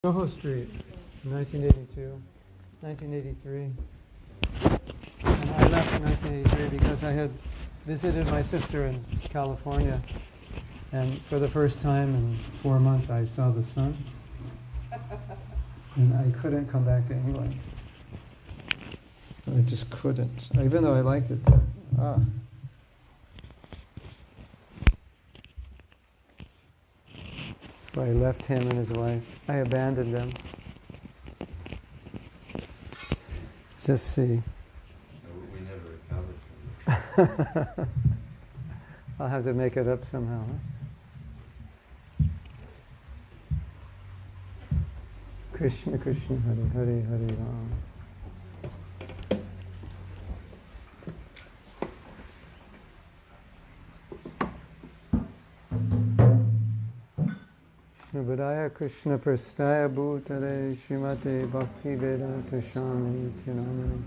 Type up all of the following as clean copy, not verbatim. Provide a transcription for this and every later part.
Soho Street, 1982, 1983. And I left in 1983 because I had visited my sister in California, and for the first time in 4 months I saw the sun, and I couldn't come back to England. I just couldn't, even though I liked it there. So I left him and his wife. I abandoned them. Just see. We never recovered. I'll have to make it up somehow. Huh? Krishna Krishna Hare Hare Hare Ram. Budaya Krishna Prastaya Bhutale Srimate Bhakti Vedanta Swami Tinamani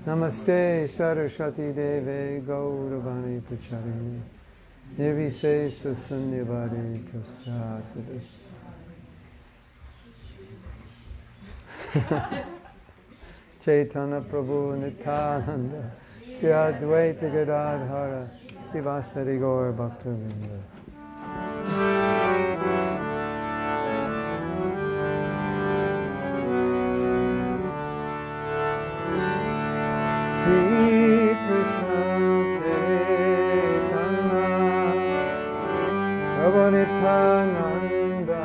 Namaste Saraswati Deve Gauravani Pracharini Nirvise Sasanyavadi Prastatadas. Chaitanya Prabhu Nityananda Shri Advaita Gadadhara Sivasari Gaur Bhaktavinda. Sri Krishna Chaitanya Prabhu Nityananda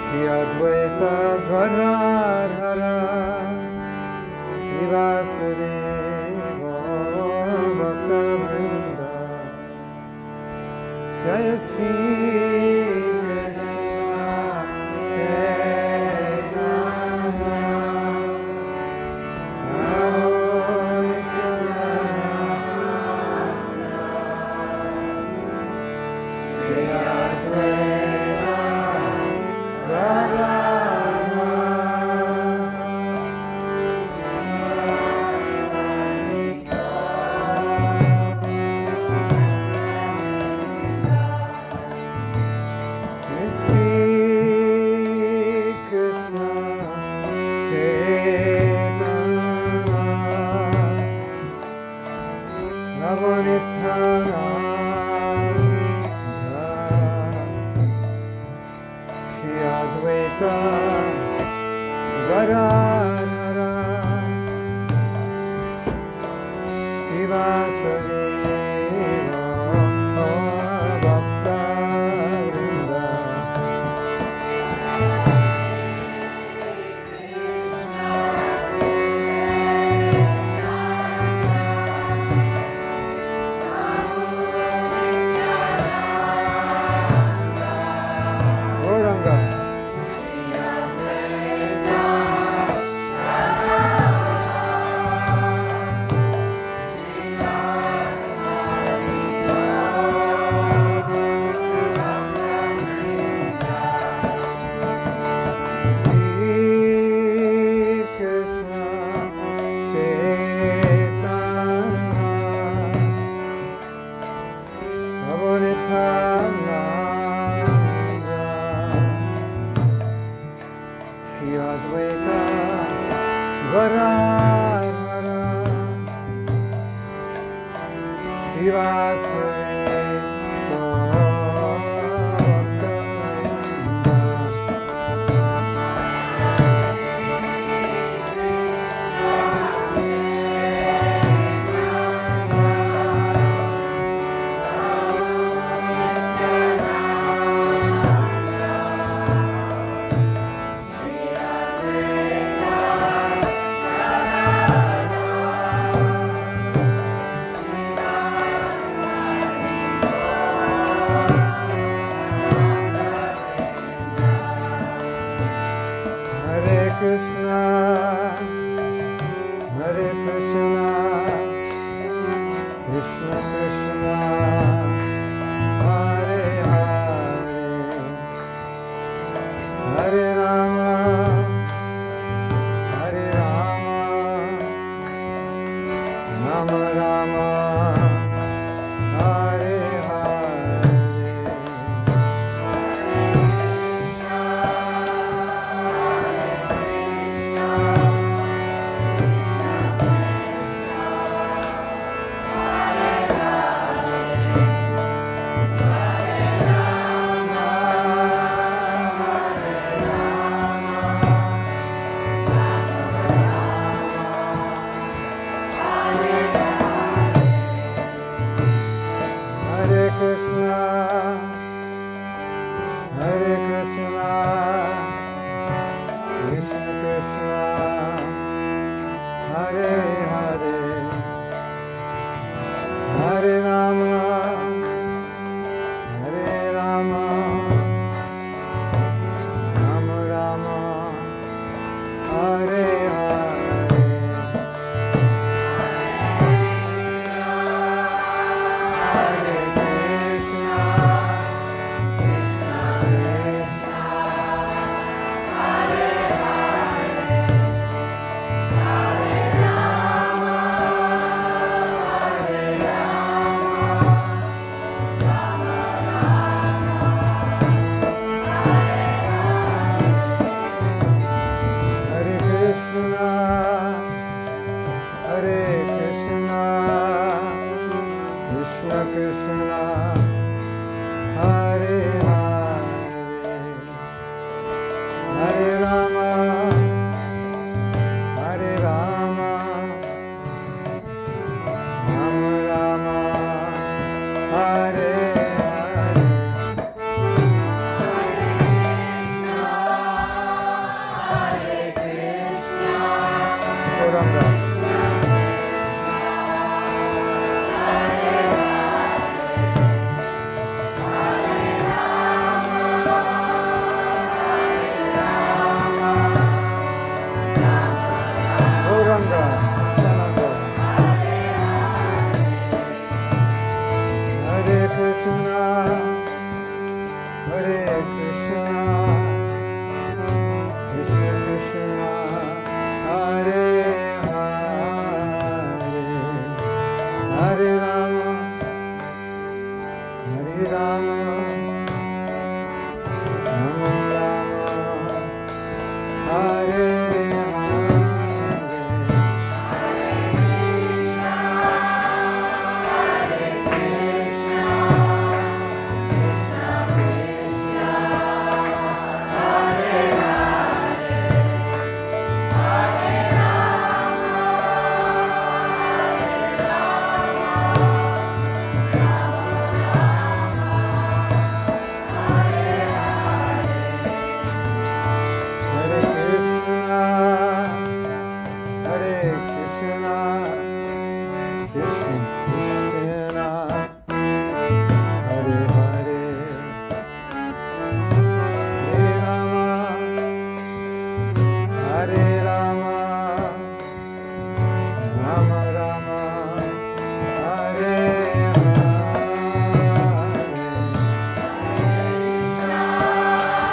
Shri Advaita Gadadhara Sivasari Gaur Bhaktavinda. Jaya Sri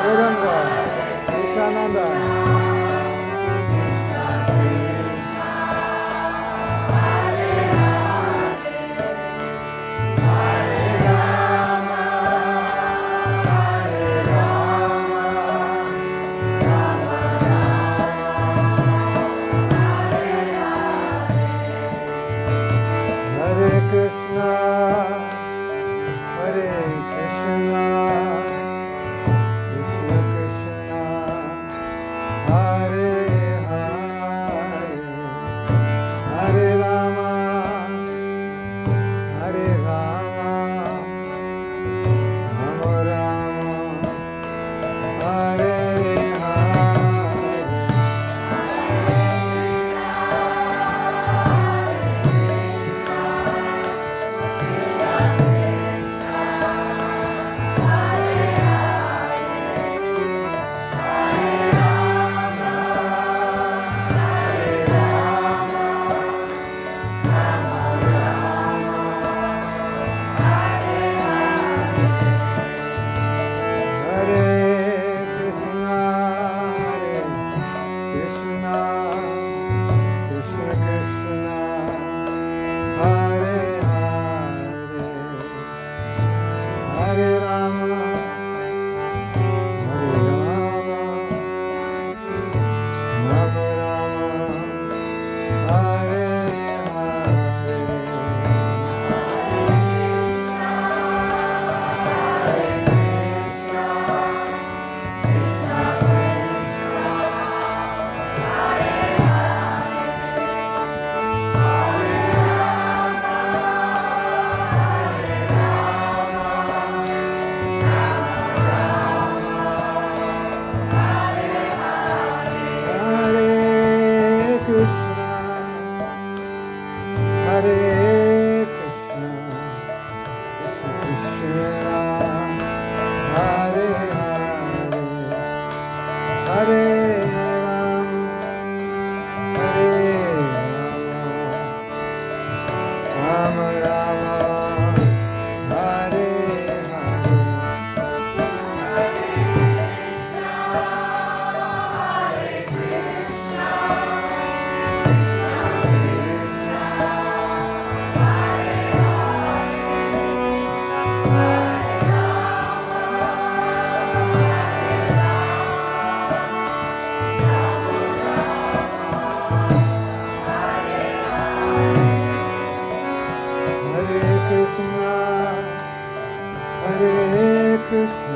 Gauranga, Nityananda. Hare Krishna,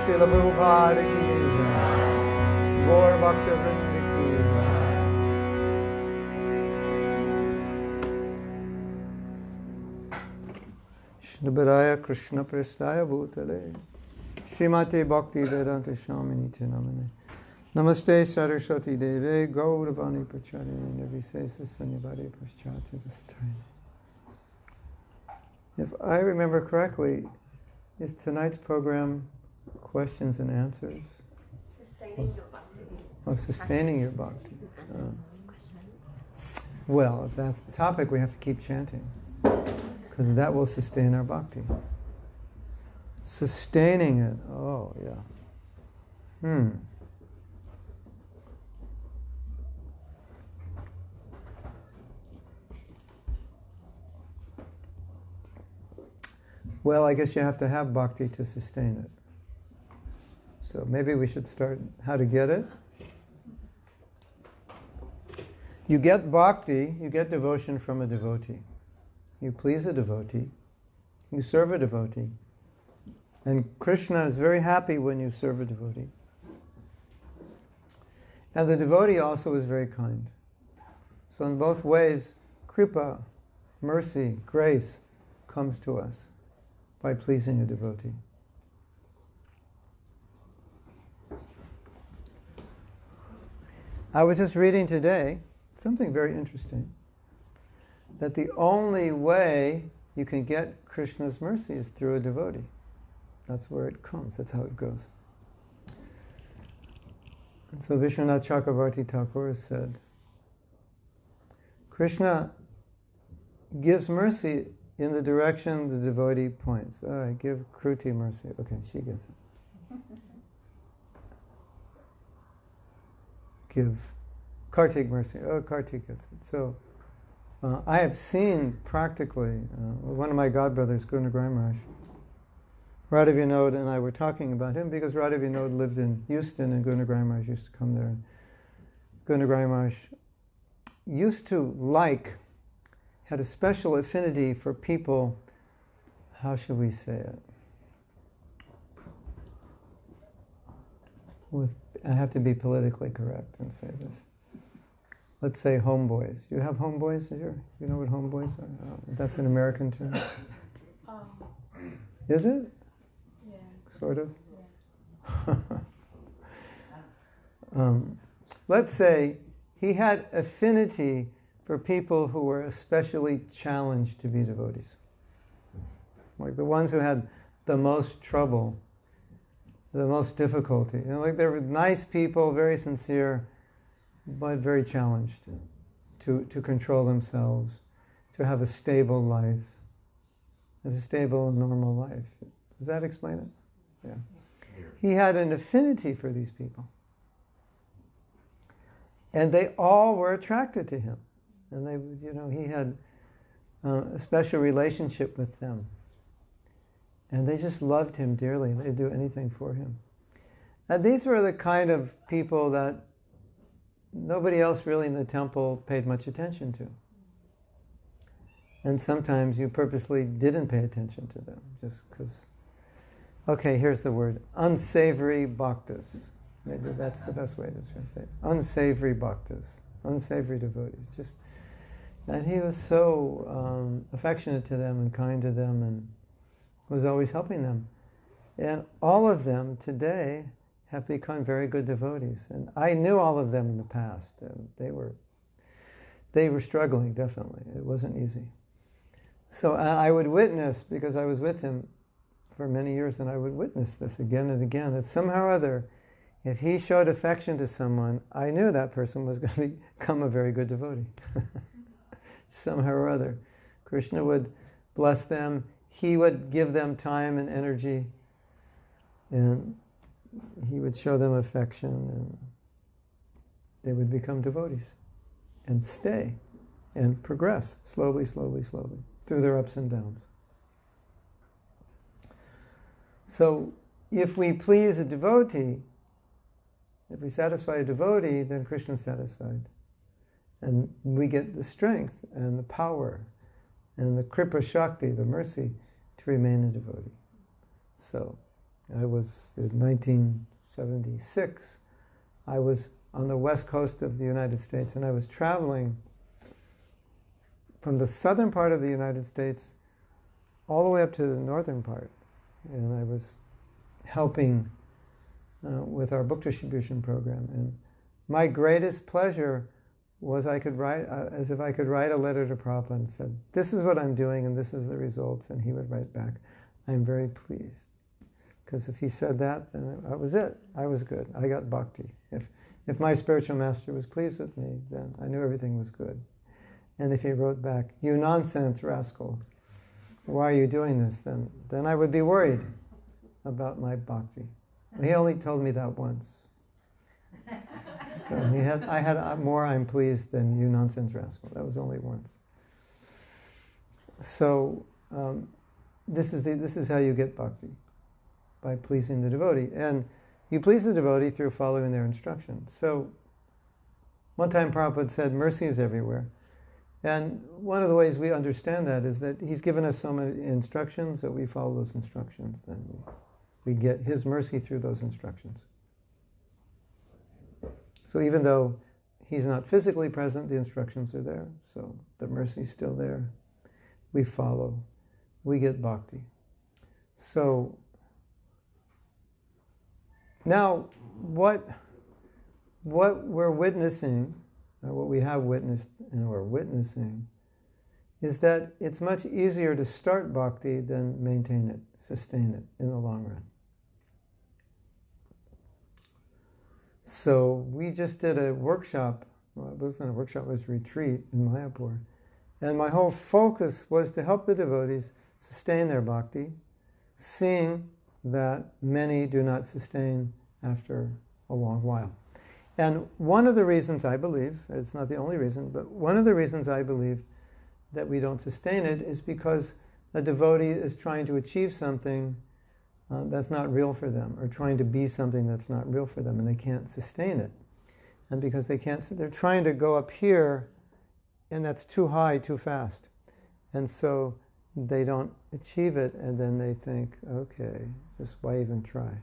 Srila Prabhupada ki jai. Gaur Bhakta Vrinda ki jai. Shrimadaya Krishna Prestaya Bhutale Srimate Bhakti Vedanta Shamini Tinamane Namaste Saraswati Deve Gauravani Pacharine Nirvisesa Sanyavadi Paschati Dastani. If I remember correctly, is tonight's program questions and answers? Sustaining your bhakti. Oh, sustaining your bhakti. Well, if that's the topic, we have to keep chanting, because that will sustain our bhakti. Sustaining it, oh yeah. Well, I guess you have to have bhakti to sustain it. So maybe we should start how to get it. You get bhakti, you get devotion from a devotee. You please a devotee, you serve a devotee. And Krishna is very happy when you serve a devotee. And the devotee also is very kind. So in both ways, kripa, mercy, grace comes to us by pleasing a devotee. I was just reading today something very interesting, that the only way you can get Krishna's mercy is through a devotee. That's where it comes, that's how it goes. And so Vishwanath Chakravarti Thakur said, Krishna gives mercy in the direction the devotee points. Oh, I give Kruti mercy. Okay, she gets it. Give Kartik mercy. Oh, Kartik gets it. So I have seen practically, one of my godbrothers, Guna Maharaj, Radha Vinod and I were talking about him because Radha Vinod lived in Houston and Guna Maharaj used to come there. Guna Maharaj used to had a special affinity for people, how should we say it? I have to be politically correct and say this. Let's say homeboys. You have homeboys here? You know what homeboys are? That's an American term. Is it? Yeah. Sort of? Yeah. Let's say he had affinity for people who were especially challenged to be devotees. Like the ones who had the most trouble, the most difficulty. Like they were nice people, very sincere, but very challenged to control themselves, to have a stable life, a stable and normal life. Does that explain it? Yeah. He had an affinity for these people. And they all were attracted to him. And they, he had a special relationship with them. And they just loved him dearly. They'd do anything for him. And these were the kind of people that nobody else really in the temple paid much attention to. And sometimes you purposely didn't pay attention to them, just because, okay, here's the word, unsavory bhaktas. Maybe that's the best way to translate it. Unsavory bhaktas, unsavory devotees. And he was so affectionate to them and kind to them and was always helping them. And all of them today have become very good devotees. And I knew all of them in the past. And they were struggling, definitely. It wasn't easy. So I would witness, because I was with him for many years, and I would witness this again and again, that somehow or other, if he showed affection to someone, I knew that person was going to become a very good devotee. Somehow or other. Krishna would bless them. He would give them time and energy, and he would show them affection, and they would become devotees and stay and progress slowly, slowly, slowly through their ups and downs. So if we please a devotee, if we satisfy a devotee, then Krishna's satisfied. And we get the strength and the power and the kripa shakti, the mercy, to remain a devotee. So I was, in 1976, I was on the west coast of the United States, and I was traveling from the southern part of the United States all the way up to the northern part. And I was helping with our book distribution program. And my greatest pleasure was I could write, as if I could write a letter to Prabhupada and said, this is what I'm doing and this is the results. And he would write back, I'm very pleased. Because if he said that, then that was it. I was good. I got bhakti. If my spiritual master was pleased with me, then I knew everything was good. And if he wrote back, you nonsense rascal, why are you doing this? Then I would be worried about my bhakti. He only told me that once. So I had more I'm pleased than you nonsense rascal. That was only once. So this is how you get bhakti, by pleasing the devotee. And you please the devotee through following their instructions. So one time Prabhupada said, mercy is everywhere. And one of the ways we understand that is that he's given us so many instructions that we follow those instructions. Then we get his mercy through those instructions. So even though he's not physically present, the instructions are there. So the mercy's still there. We follow. We get bhakti. So now what we're witnessing, or what we have witnessed and we're witnessing, is that it's much easier to start bhakti than maintain it, sustain it in the long run. So we just did a workshop, well, it wasn't a workshop, it was a retreat in Mayapur. And my whole focus was to help the devotees sustain their bhakti, seeing that many do not sustain after a long while. And one of the reasons I believe, it's not the only reason, but one of the reasons I believe that we don't sustain it is because a devotee is trying to achieve something that's not real for them, or trying to be something that's not real for them, and they can't sustain it. And because they can't, they're trying to go up here, and that's too high, too fast. And so they don't achieve it, and then they think, okay, just why even try?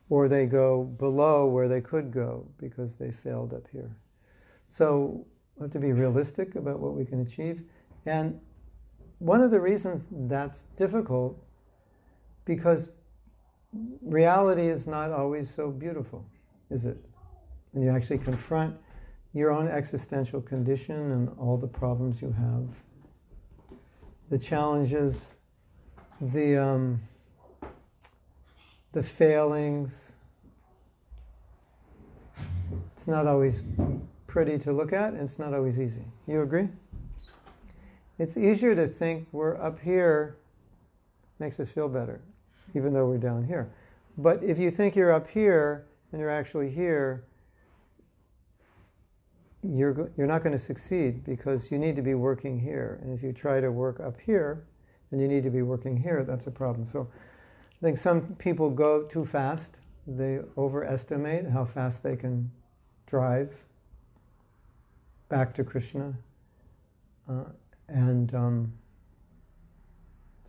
Or they go below where they could go because they failed up here. So we have to be realistic about what we can achieve. And one of the reasons that's difficult, because reality is not always so beautiful, is it? When you actually confront your own existential condition and all the problems you have, the challenges, the failings. It's not always pretty to look at, and it's not always easy. You agree? It's easier to think we're up here, makes us feel better, even though we're down here. But if you think you're up here and you're actually here, you're not going to succeed, because you need to be working here. And if you try to work up here, and you need to be working here, that's a problem. So I think some people go too fast. They overestimate how fast they can drive back to Krishna. And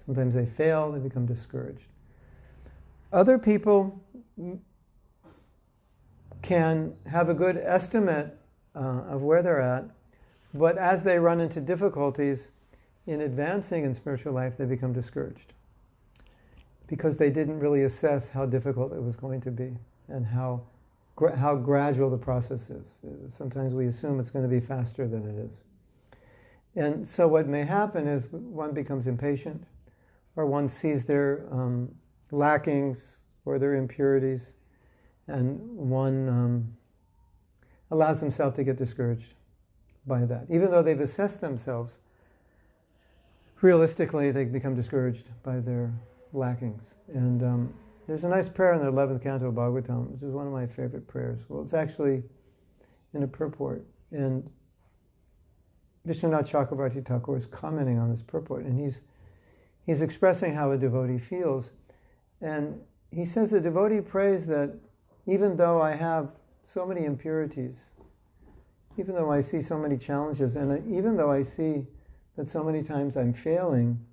sometimes they fail, they become discouraged. Other people can have a good estimate of where they're at, but as they run into difficulties in advancing in spiritual life, they become discouraged, because they didn't really assess how difficult it was going to be and how gradual the process is. Sometimes we assume it's going to be faster than it is. And so what may happen is one becomes impatient, or one sees their lackings or their impurities, and one allows himself to get discouraged by that. Even though they've assessed themselves, realistically they become discouraged by their lackings. And there's a nice prayer in the 11th canto of Bhagavatam, which is one of my favorite prayers. Well, it's actually in a purport. And Vishwanath Chakravarti Thakur is commenting on this purport, and he's expressing how a devotee feels. And he says the devotee prays that even though I have so many impurities, even though I see so many challenges, and even though I see that so many times I'm failing,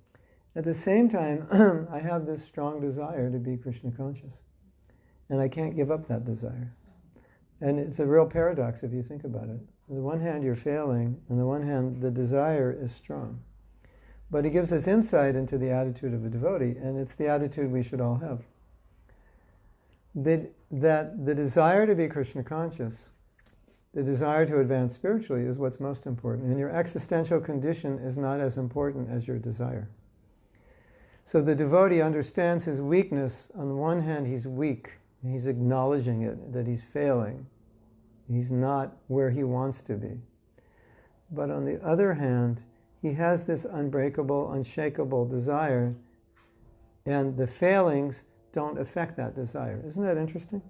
at the same time I have this strong desire to be Krishna conscious. And I can't give up that desire. And it's a real paradox if you think about it. On the one hand, you're failing. On the one hand, the desire is strong. But he gives us insight into the attitude of a devotee, and it's the attitude we should all have. That the desire to be Krishna conscious, the desire to advance spiritually is what's most important. And your existential condition is not as important as your desire. So the devotee understands his weakness. On the one hand, he's weak. He's acknowledging it, that he's failing. He's not where he wants to be. But on the other hand, he has this unbreakable, unshakable desire, and the failings don't affect that desire. Isn't that interesting?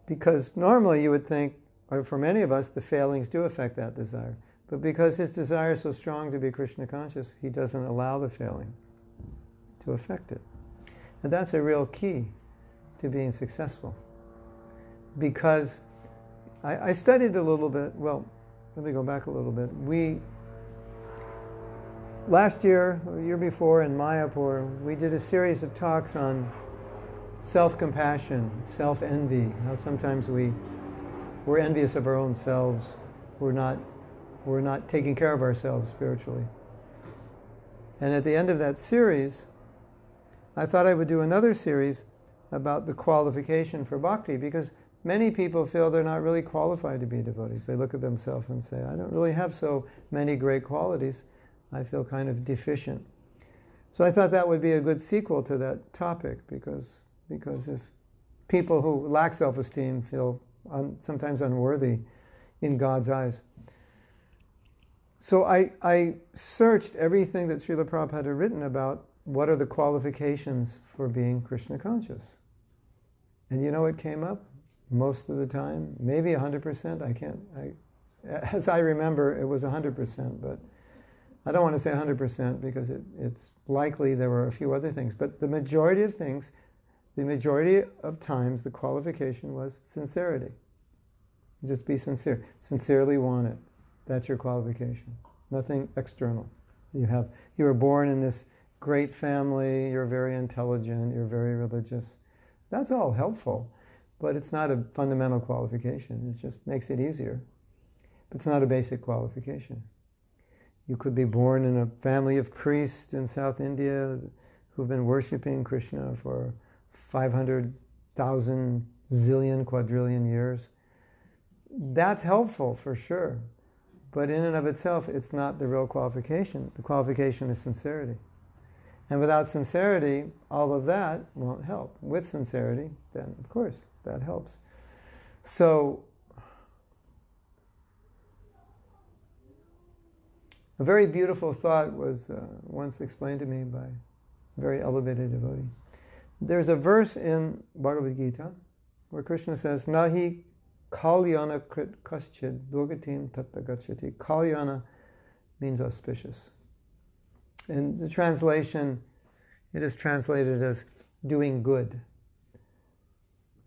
Because normally you would think, or for many of us, the failings do affect that desire. But because his desire is so strong to be Krishna conscious, he doesn't allow the failing to affect it. And that's a real key to being successful. Because I studied a little bit, well, let me go back a little bit. Last year, or the year before in Mayapur, we did a series of talks on self-compassion, self-envy, how sometimes we're envious of our own selves, we're not taking care of ourselves spiritually. And at the end of that series, I thought I would do another series about the qualification for bhakti, because many people feel they're not really qualified to be devotees. They look at themselves and say, I don't really have so many great qualities. I feel kind of deficient. So I thought that would be a good sequel to that topic, because if people who lack self-esteem feel sometimes unworthy in God's eyes. So I searched everything that Srila Prabhupada had written about what are the qualifications for being Krishna conscious. And you know what came up? Most of the time, maybe 100%, as I remember, it was 100%, but I don't want to say 100% because it's likely there were a few other things. But the majority of things, the majority of times, the qualification was sincerity. Just be sincere. Sincerely want it. That's your qualification. Nothing external. You were born in this great family, you're very intelligent, you're very religious. That's all helpful, but it's not a fundamental qualification. It just makes it easier. But it's not a basic qualification. You could be born in a family of priests in South India who've been worshipping Krishna for 500,000 zillion, quadrillion years. That's helpful for sure. But in and of itself, it's not the real qualification. The qualification is sincerity. And without sincerity, all of that won't help. With sincerity, then of course, that helps. So, a very beautiful thought was once explained to me by a very elevated devotee. There's a verse in Bhagavad Gita where Krishna says, Nahi kalyana krit kaschid durgatim tatta gacchati. Kalyana means auspicious. In the translation, it is translated as doing good.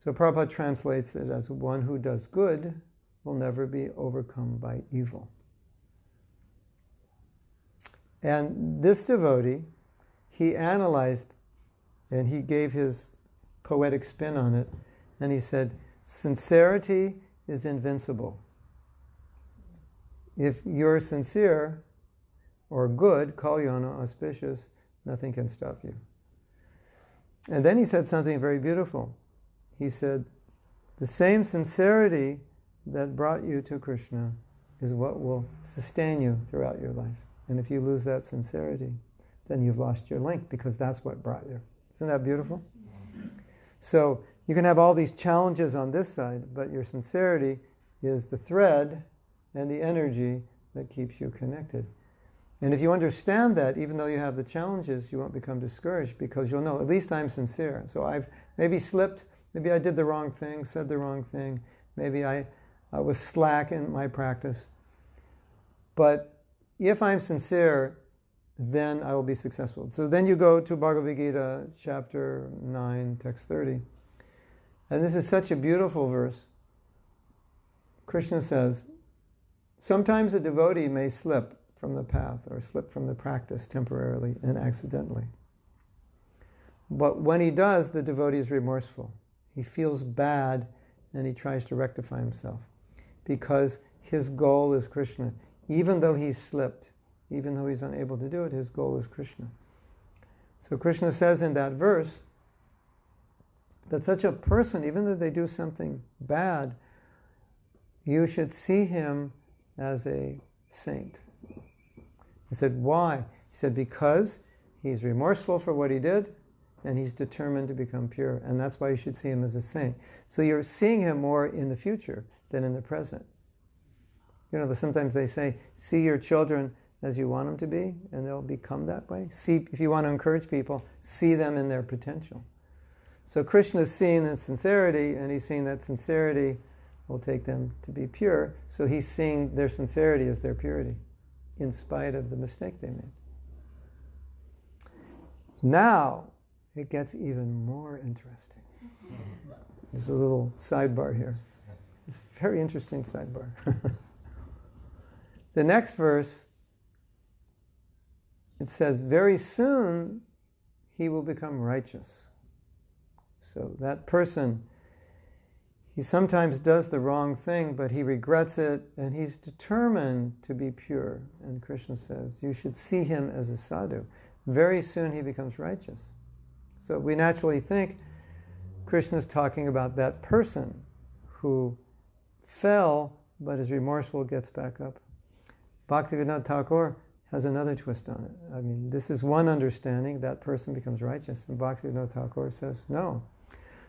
So Prabhupada translates it as one who does good will never be overcome by evil. And this devotee, he analyzed and he gave his poetic spin on it, and he said, sincerity is invincible. If you're sincere or good, kalyana, auspicious, nothing can stop you. And then he said something very beautiful. He said, the same sincerity that brought you to Krishna is what will sustain you throughout your life. And if you lose that sincerity, then you've lost your link, because that's what brought you. Isn't that beautiful? So you can have all these challenges on this side, but your sincerity is the thread and the energy that keeps you connected. And if you understand that, even though you have the challenges, you won't become discouraged, because you'll know, at least I'm sincere. So I've maybe slipped, maybe I did the wrong thing, said the wrong thing, maybe I was slack in my practice. But if I'm sincere, then I will be successful. So then you go to Bhagavad Gita, chapter 9, text 30. And this is such a beautiful verse. Krishna says, sometimes a devotee may slip from the path or slip from the practice temporarily and accidentally. But when he does, the devotee is remorseful. He feels bad and he tries to rectify himself, because his goal is Krishna. Even though he's slipped, even though he's unable to do it, his goal is Krishna. So Krishna says in that verse that such a person, even though they do something bad, you should see him as a saint. He said, why? He said, because he's remorseful for what he did, and he's determined to become pure. And that's why you should see him as a saint. So you're seeing him more in the future than in the present. You know, sometimes they say, see your children as you want them to be, and they'll become that way. See, if you want to encourage people, see them in their potential. So Krishna is seeing the sincerity, and he's seeing that sincerity will take them to be pure. So he's seeing their sincerity as their purity, in spite of the mistake they made. Now, it gets even more interesting. There's a little sidebar here. It's a very interesting sidebar. The next verse, it says, very soon he will become righteous. So that person, he sometimes does the wrong thing, but he regrets it, and he's determined to be pure. And Krishna says, you should see him as a sadhu. Very soon he becomes righteous. So we naturally think Krishna's talking about that person who fell, but is remorseful, gets back up. Bhaktivinoda Thakur has another twist on it. I mean, this is one understanding, that person becomes righteous. And Bhaktivinoda Thakur says, no.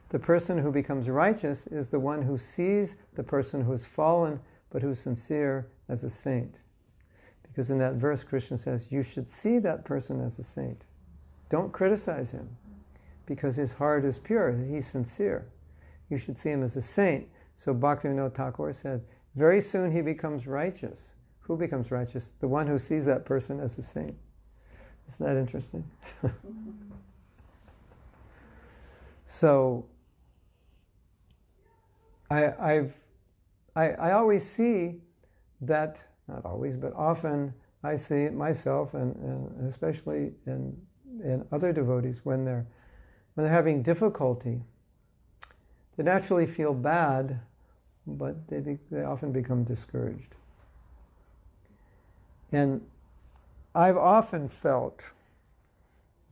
The person who becomes righteous is the one who sees the person who has fallen, but who's sincere, as a saint. Because in that verse, Krishna says, you should see that person as a saint. Don't criticize him, because his heart is pure, he's sincere. You should see him as a saint. So Bhaktivinoda Thakur said, very soon he becomes righteous. Who becomes righteous? The one who sees that person as a saint. Isn't that interesting? So, I always see that, not always, but often I see it myself, and especially in other devotees, when they're having difficulty, they naturally feel bad, but they often become discouraged. And I've often felt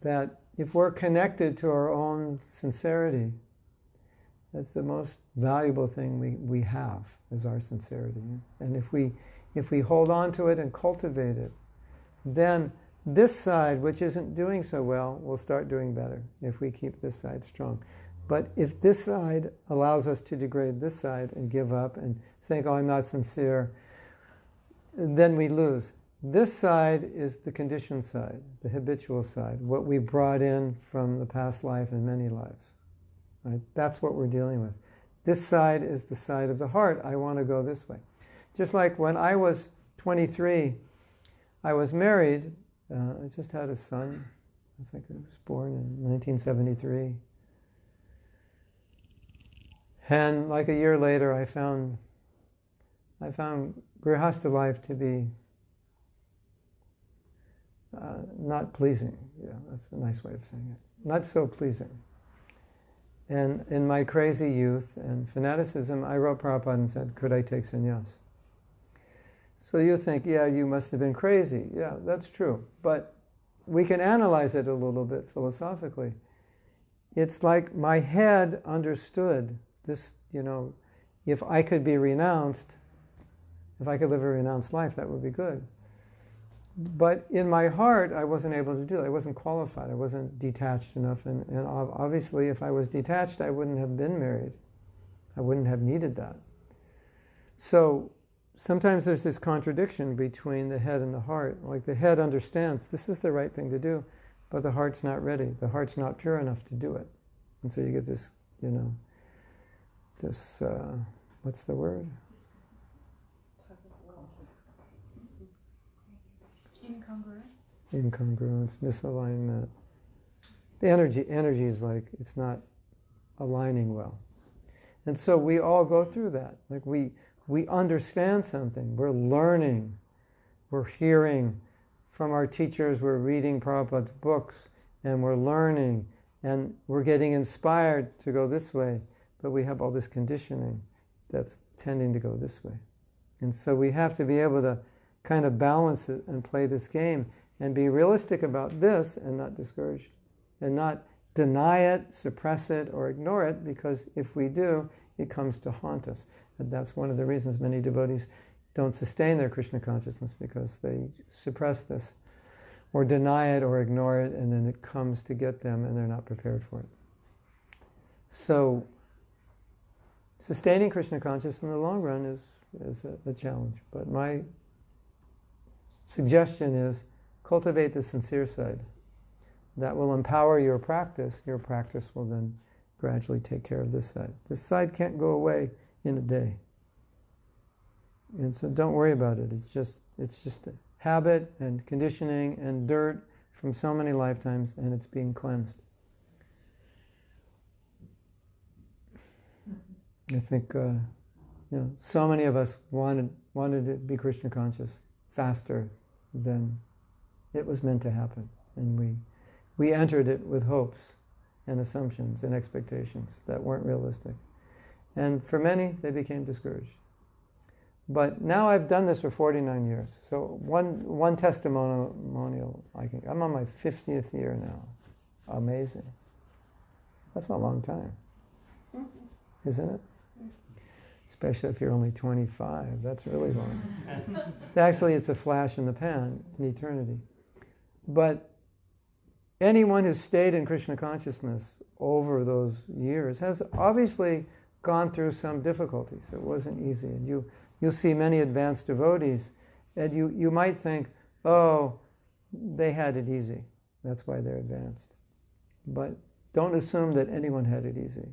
that if we're connected to our own sincerity, that's the most valuable thing we have, is our sincerity. And if we hold on to it and cultivate it, then this side, which isn't doing so well, will start doing better if we keep this side strong. But if this side allows us to degrade this side and give up and think, oh, I'm not sincere, then we lose. This side is the conditioned side, the habitual side, what we brought in from the past life and many lives. Right? That's what we're dealing with. This side is the side of the heart. I want to go this way. Just like when I was 23, I was married. I just had a son. I think I was born in 1973. And like a year later, I found Grihastha life to be not pleasing. Yeah, that's a nice way of saying it. Not so pleasing. And in my crazy youth and fanaticism, I wrote Prabhupada and said, could I take sannyas? So you think, yeah, you must have been crazy. Yeah, that's true. But we can analyze it a little bit philosophically. It's like my head understood this, if I could be renounced, if I could live a renounced life, that would be good. But in my heart, I wasn't able to do it. I wasn't qualified. I wasn't detached enough. And obviously, if I was detached, I wouldn't have been married. I wouldn't have needed that. So sometimes there's this contradiction between the head and the heart. Like the head understands this is the right thing to do, but the heart's not ready. The heart's not pure enough to do it. And so you get this, this, what's the word? Incongruence, misalignment. The energy is like, it's not aligning well. And so we all go through that. Like we understand something, we're learning, we're hearing from our teachers, we're reading Prabhupada's books, and we're learning, and we're getting inspired to go this way, but we have all this conditioning that's tending to go this way. And so we have to be able to kind of balance it and play this game and be realistic about this and not discouraged, and not deny it, suppress it, or ignore it, because if we do, it comes to haunt us. And that's one of the reasons many devotees don't sustain their Krishna consciousness, because they suppress this, or deny it, or ignore it, and then it comes to get them and they're not prepared for it. So, sustaining Krishna consciousness in the long run is a challenge. But my suggestion is cultivate the sincere side. That will empower your practice. Your practice will then gradually take care of this side. This side can't go away in a day. And so don't worry about it. It's just a habit and conditioning and dirt from so many lifetimes, and it's being cleansed. I think so many of us wanted to be Krishna conscious faster than it was meant to happen, and we entered it with hopes and assumptions and expectations that weren't realistic. And for many, they became discouraged. But now I've done this for 49 years. So one testimonial, I'm on my 50th year now. Amazing. That's a long time, isn't it? Especially if you're only 25, that's really long. Actually, it's a flash in the pan in eternity. But anyone who's stayed in Krishna consciousness over those years has obviously gone through some difficulties. It wasn't easy. And you'll see many advanced devotees, and you might think, oh, they had it easy. That's why they're advanced. But don't assume that anyone had it easy.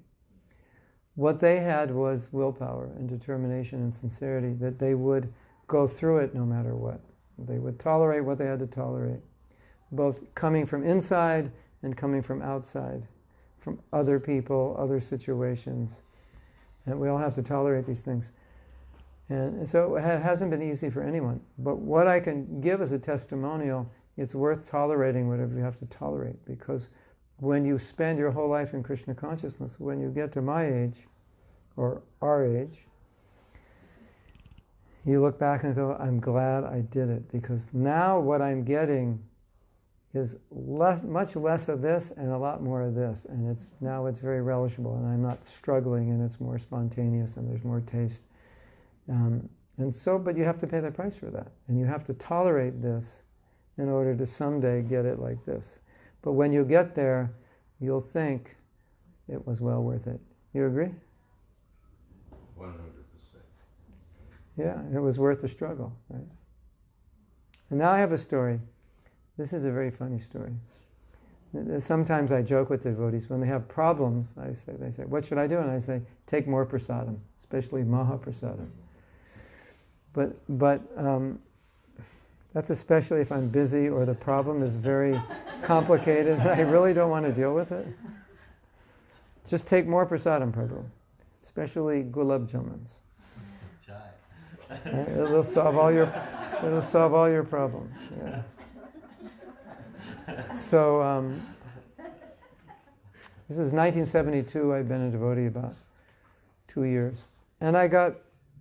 What they had was willpower and determination and sincerity, that they would go through it no matter what. They would tolerate what they had to tolerate, both coming from inside and coming from outside, from other people, other situations. And we all have to tolerate these things. And so it hasn't been easy for anyone. But what I can give as a testimonial, it's worth tolerating whatever you have to tolerate, because when you spend your whole life in Krishna consciousness, when you get to my age, or our age, you look back and go, I'm glad I did it, because now what I'm getting is much less of this and a lot more of this, and now it's very relishable, and I'm not struggling, and it's more spontaneous, and there's more taste. But you have to pay the price for that, and you have to tolerate this in order to someday get it like this. But when you get there, you'll think it was well worth it. You agree? 100%. Yeah, it was worth the struggle, right? And now I have a story. This is a very funny story. Sometimes I joke with devotees when they have problems. They say, "What should I do?" And I say, "Take more prasadam, especially Mahaprasadam." But that's especially if I'm busy or the problem is very complicated and I really don't want to deal with it. Just take more prasadam, Prabhu, especially gulab jamans. It'll solve all your problems. Yeah. So this is 1972. I've been a devotee about 2 years, and I got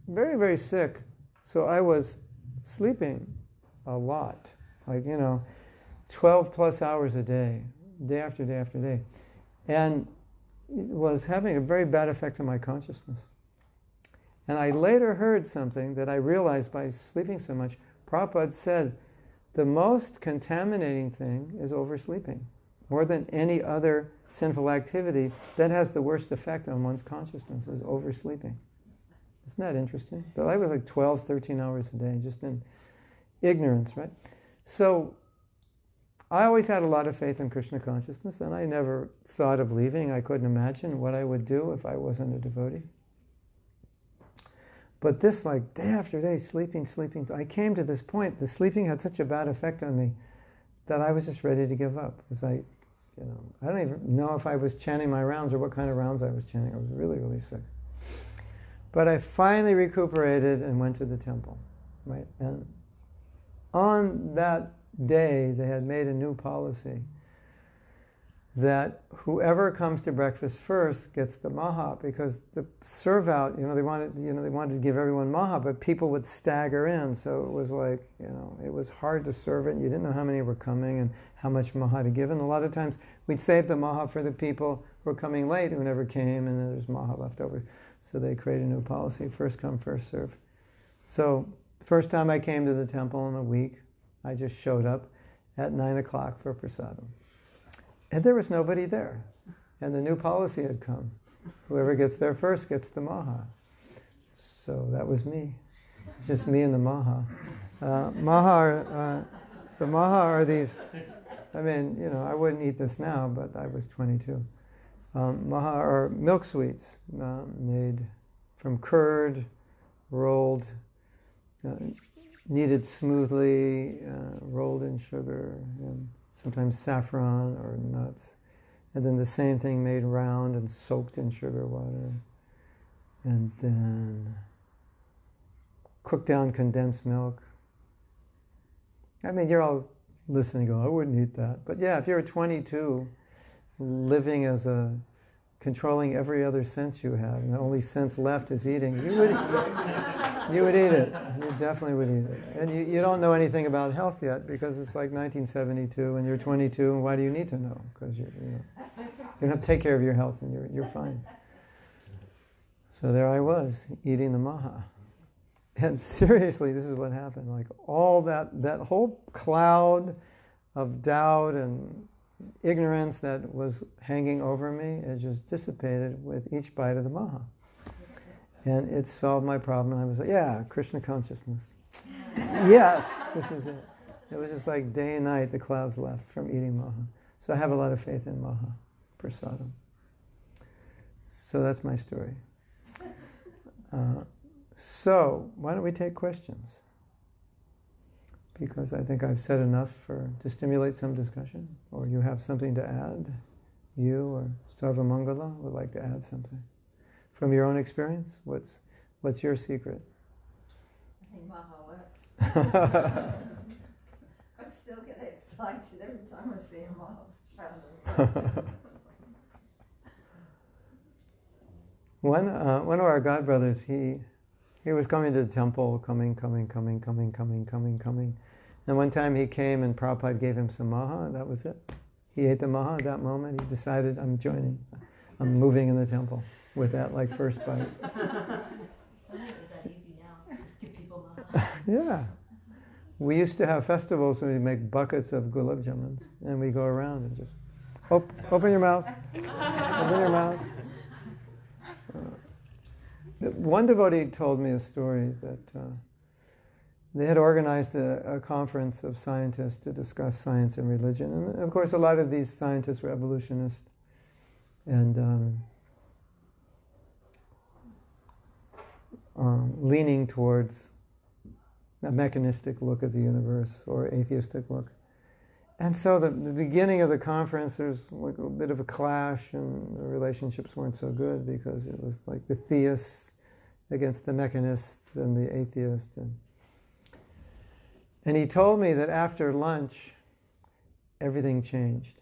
very, very sick. So I was sleeping a lot, 12 plus hours a day, day after day after day. And it was having a very bad effect on my consciousness. And I later heard something that I realized by sleeping so much. Prabhupada said, the most contaminating thing is oversleeping. More than any other sinful activity, that has the worst effect on one's consciousness, is oversleeping. Isn't that interesting? But I was like 12, 13 hours a day, just in ignorance, right? So I always had a lot of faith in Krishna consciousness, and I never thought of leaving. I couldn't imagine what I would do if I wasn't a devotee. But this, like, day after day, sleeping, I came to this point, the sleeping had such a bad effect on me that I was just ready to give up. Because I don't even know if I was chanting my rounds or what kind of rounds I was chanting. I was really, really sick. But I finally recuperated and went to the temple, right? And on that day, they had made a new policy that whoever comes to breakfast first gets the maha, because the serve out, they wanted to give everyone maha, but people would stagger in, so it was like, it was hard to serve it. You didn't know how many were coming and how much maha to give, and a lot of times we'd save the maha for the people who were coming late who never came, and then there's maha left over. So they created a new policy: first come, first serve. So first time I came to the temple in a week, I just showed up at 9 o'clock for prasadam. And there was nobody there. And the new policy had come. Whoever gets there first gets the maha. So that was me. Just me and the maha. The maha are these, I wouldn't eat this now, but I was 22. Maha are milk sweets made from curd, rolled, kneaded smoothly, rolled in sugar, and sometimes saffron or nuts. And then the same thing made round and soaked in sugar water. And then cooked down condensed milk. You're all listening going, I wouldn't eat that. But yeah, if you're 22, living as controlling every other sense you have, and the only sense left is eating, you would eat it. You definitely would eat it. And you don't know anything about health yet, because it's like 1972 and you're 22, and why do you need to know? Because you don't have to take care of your health, and you're fine. So there I was, eating the maha. And seriously, this is what happened. Like all that whole cloud of doubt and ignorance that was hanging over me, it just dissipated with each bite of the maha. And it solved my problem. I was like, yeah, Krishna consciousness. Yes, this is it. It was just like day and night, the clouds left from eating maha. So I have a lot of faith in maha, prasadam. So that's my story. So why don't we take questions? Because I think I've said enough to stimulate some discussion. Or you have something to add? You or Sarvamangala would like to add something? From your own experience, what's your secret? I think maha works. I still get excited every time I see a maha. One of our godbrothers, he was coming to the temple, coming. And one time he came and Prabhupada gave him some maha, and that was it. He ate the maha at that moment. He decided, I'm joining. I'm moving in the temple with that first bite. I think it's that easy now. Just give people maha. Yeah. We used to have festivals when we make buckets of gulab jamuns, and we go around and just, open your mouth. Open your mouth. One devotee told me a story that they had organized a conference of scientists to discuss science and religion. And of course, a lot of these scientists were evolutionists and leaning towards a mechanistic look at the universe or atheistic look. And so the beginning of the conference, there's like a bit of a clash, and the relationships weren't so good because it was like the theists against the mechanists and the atheists. And he told me that after lunch, everything changed.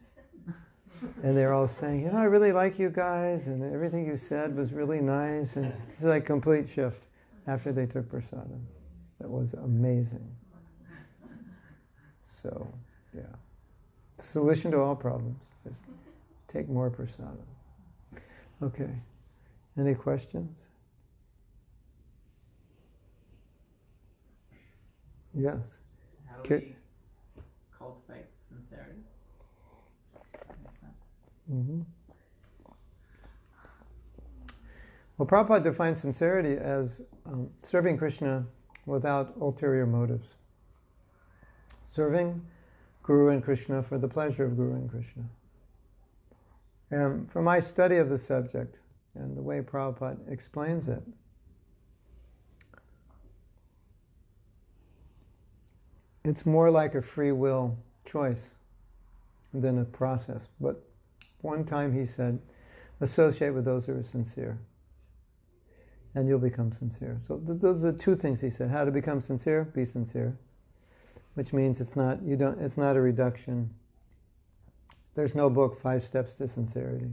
And they were all saying, I really like you guys, and everything you said was really nice. And it's like a complete shift after they took prasadam. That was amazing. So, yeah. Solution to all problems. Just take more prasadam. Okay. Any questions? Yes. How do we cultivate sincerity? Mm-hmm. Well, Prabhupada defines sincerity as serving Krishna without ulterior motives. Serving Guru and Krishna for the pleasure of Guru and Krishna. And from my study of the subject and the way Prabhupada explains it, it's more like a free will choice than a process. But one time he said, associate with those who are sincere, and you'll become sincere. So those are two things he said. How to become sincere? Be sincere. Which means it's not a reduction. There's no book, 5 Steps to Sincerity.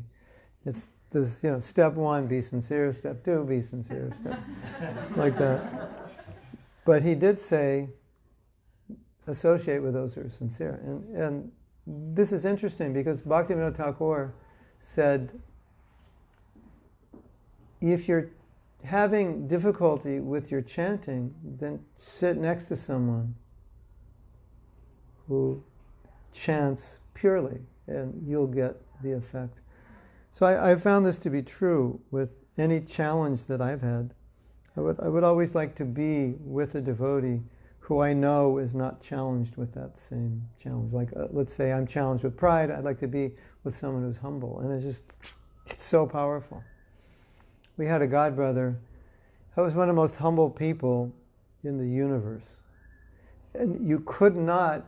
It's this, step 1, be sincere, step 2, be sincere, step like that. But he did say, associate with those who are sincere. And this is interesting because Bhaktivinoda Thakur said, if you're having difficulty with your chanting, then sit next to someone who chants purely, and you'll get the effect. So I found this to be true with any challenge that I've had. I would always like to be with a devotee who I know is not challenged with that same challenge. Like, let's say I'm challenged with pride, I'd like to be with someone who's humble. And it's so powerful. We had a godbrother who was one of the most humble people in the universe. And you could not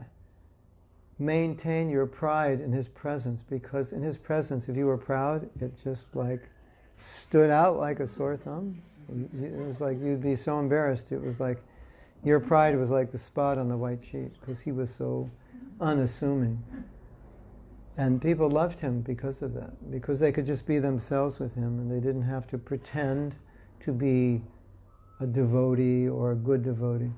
maintain your pride in his presence, because in his presence, if you were proud, it just like stood out like a sore thumb. It was like you'd be so embarrassed. It was like your pride was like the spot on the white sheet, because he was so unassuming. And people loved him because of that, because they could just be themselves with him and they didn't have to pretend to be a devotee or a good devotee.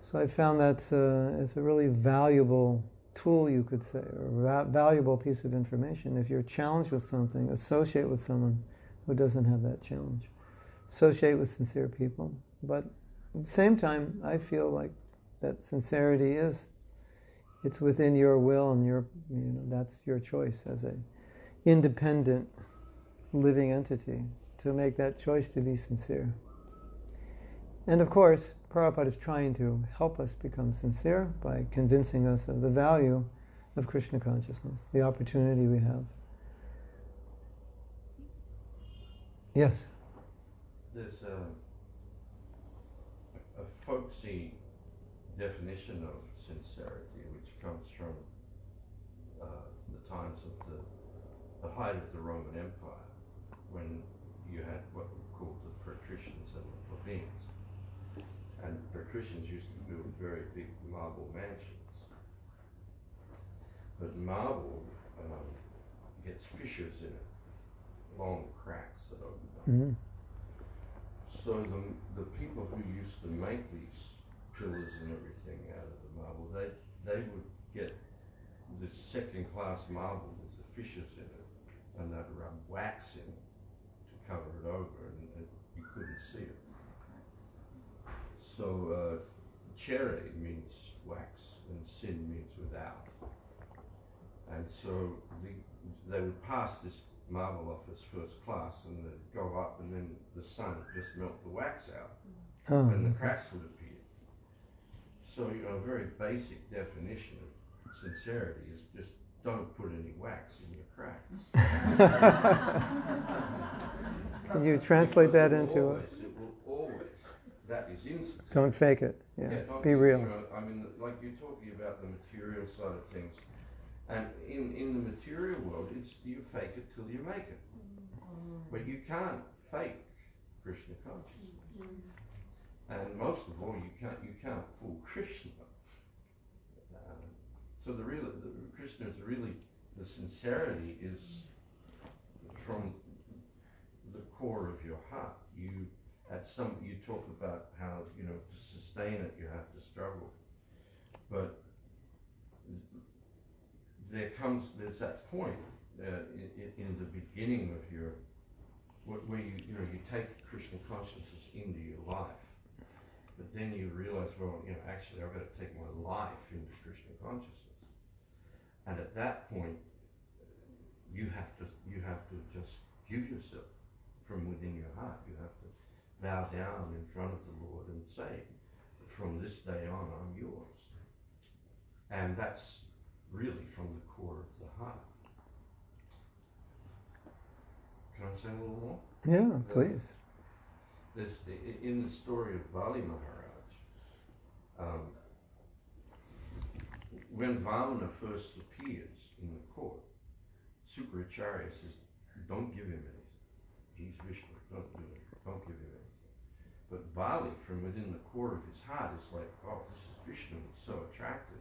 So I found it's a really valuable tool, you could say, or a valuable piece of information. If you're challenged with something, associate with someone who doesn't have that challenge. Associate with sincere people. But at the same time, I feel like that sincerity it's within your will, and that's your choice as a independent living entity to make that choice to be sincere. And of course, Prabhupada is trying to help us become sincere by convincing us of the value of Krishna consciousness, the opportunity we have. Yes? There's a folksy definition of sincerity, which comes from the times of the height of the Roman Empire, when you had what were called the patricians and the plebeians. And patricians used to build very big marble mansions. But marble gets fissures in it, long cracks that open up. Mm-hmm. So the people who used to make these pillars and everything out of the marble, they would get this second-class marble with the fissures in it, and they'd rub wax in to cover it over, and you couldn't see it. So chere means wax, and sin means without. And so they would pass this marble off as first class, and they'd go up, and then the sun would just melt the wax out, and the cracks would appear. So a very basic definition of sincerity is just don't put any wax in your cracks. Can you translate that into it will always, that is insincere. Don't fake it. Yeah, be real. Like you're talking about the material side of things. And in the material world, it's you fake it till you make it. But you can't fake Krishna consciousness. And most of all, you can't fool Krishna. So the Krishna is really, the sincerity is from the core of your heart. You talk about how, to sustain it you have to struggle. But there's that point in the beginning of your, where you take Krishna consciousness into your life, but then you realize, well, actually I've got to take my life into Krishna consciousness, and at that point you have to just give yourself from within your heart. You have to bow down in front of the Lord and say, from this day on, I'm yours. And that's really from the core of the heart. Can I say a little more? Yeah, please. There's, in the story of Bali Maharaj, when Vamana first appears in the court, Sukracharya says, don't give him anything. He's Vishnu, don't do it. Don't give him anything. But Bali, from within the core of his heart, is like, oh, this is Vishnu, it's so attractive.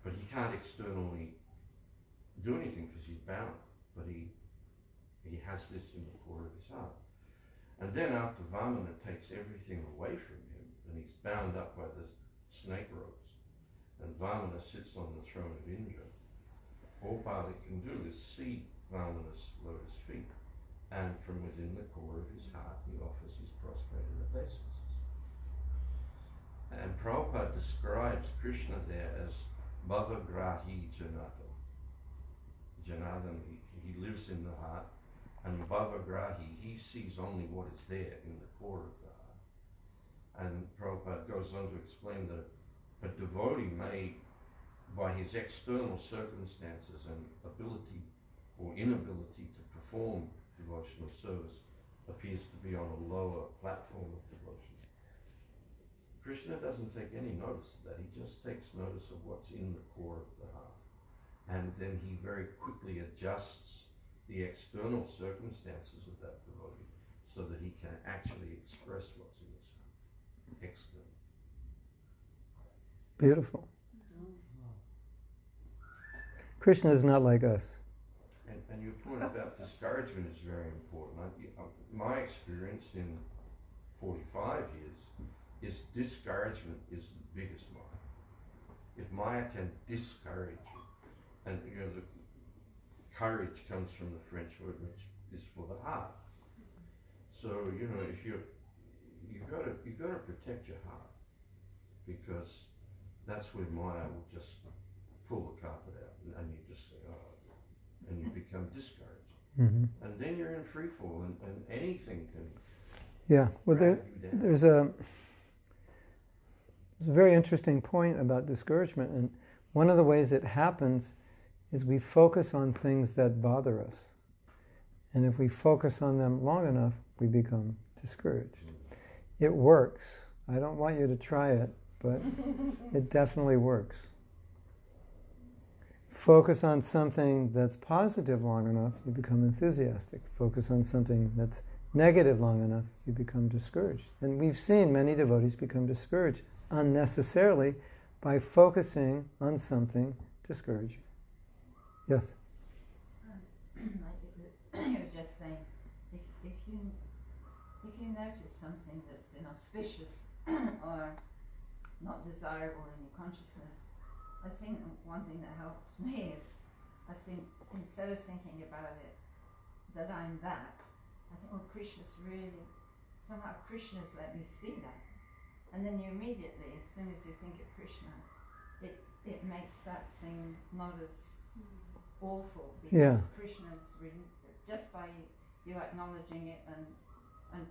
But he can't externally do anything because he's bound. But he has this in the core of his heart. And then after Vamana takes everything away from him, and he's bound up by the snake ropes, and Vamana sits on the throne of Indra, all Bali can do is see Vamana's lotus feet, and from within the core of his heart he offers his prostrated obeisances. And Prabhupada describes Krishna there as Bhavagrahi Janata. Janatan, he lives in the heart, and Bhavagrahi, he sees only what is there in the core of the heart. And Prabhupada goes on to explain that a devotee may, by his external circumstances and ability or inability to perform devotional service, appears to be on a lower platform of devotion. Krishna doesn't take any notice of that. He just takes notice of what's in the core of the heart. And then he very quickly adjusts the external circumstances of that devotee so that he can actually express what's in his heart. External. Beautiful. Krishna is not like us. And your point about discouragement is very important. My experience in 45 years is discouragement is the biggest Maya. If Maya can discourage you, and you know, the courage comes from the French word which is for the heart. So you know, if you've got to protect your heart, because that's where Maya will just pull the carpet out, and you just say, oh, and you become discouraged. Mm-hmm. And then you're in free fall, and anything can. Yeah, well, drag you down. there's a very interesting point about discouragement, and one of the ways it happens is we focus on things that bother us. And if we focus on them long enough, we become discouraged. It works. I don't want you to try it, but it definitely works. Focus on something that's positive long enough, you become enthusiastic. Focus on something that's negative long enough, you become discouraged. And we've seen many devotees become discouraged unnecessarily by focusing on something discouraging. Yes? Like you were just saying, if you notice something that's inauspicious or not desirable in your consciousness, I think one thing that helps me is, I think instead of thinking about it, that I'm that, I think, well, Krishna's really, somehow Krishna's let me see that. And then you immediately, as soon as you think of Krishna, it makes that thing not as awful, because Krishna's really, just by you acknowledging it and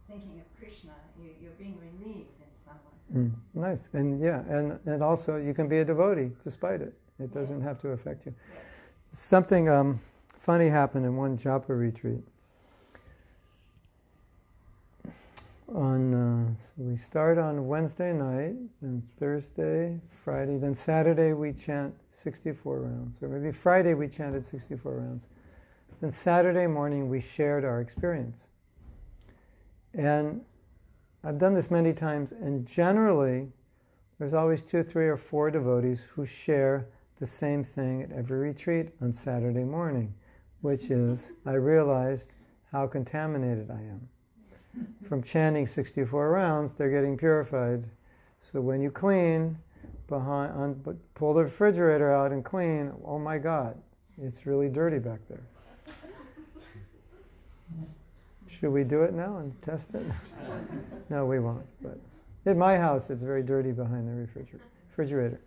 thinking of Krishna, you're being relieved in some way. Nice. And yeah, and also you can be a devotee despite it. It doesn't have to affect you. Yeah. Something funny happened in one japa retreat. So we start on Wednesday night, then Thursday, Friday, then Saturday we chant 64 rounds. Or maybe Friday we chanted 64 rounds. Then Saturday morning we shared our experience. And I've done this many times, and generally there's always 2, 3, or 4 devotees who share the same thing at every retreat on Saturday morning, which is, I realized how contaminated I am. From chanting 64 rounds, they're getting purified. So when you clean, pull the refrigerator out and clean, oh my God, it's really dirty back there. Should we do it now and test it? No, we won't. But in my house, it's very dirty behind the refrigerator.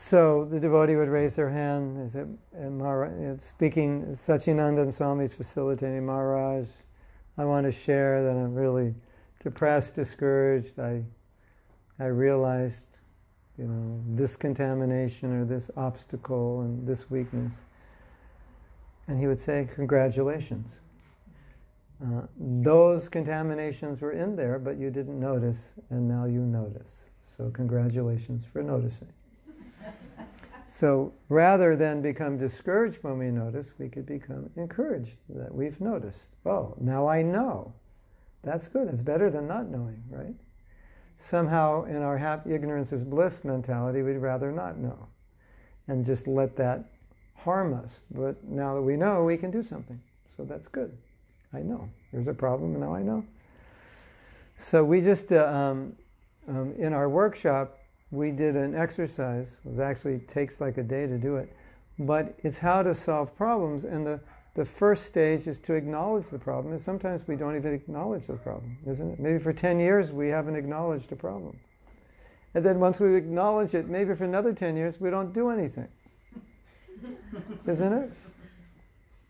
So the devotee would raise their hand, they said, speaking, Sachinandan Swami's facilitating, Maharaj, I want to share that I'm really depressed, discouraged. I realized, this contamination or this obstacle and this weakness. And he would say, congratulations. Those contaminations were in there, but you didn't notice, and now you notice. So congratulations for noticing. So rather than become discouraged when we notice, we could become encouraged that we've noticed. Oh, now I know. That's good. It's better than not knowing, right? Somehow in our happy ignorance is bliss mentality, we'd rather not know and just let that harm us. But now that we know, we can do something. So that's good. I know. There's a problem, and now I know. So we just, in our workshop, we did an exercise. It actually takes like a day to do it. But it's how to solve problems. And the first stage is to acknowledge the problem. And sometimes we don't even acknowledge the problem, isn't it? Maybe for 10 years we haven't acknowledged a problem. And then once we acknowledge it, maybe for another 10 years we don't do anything. Isn't it?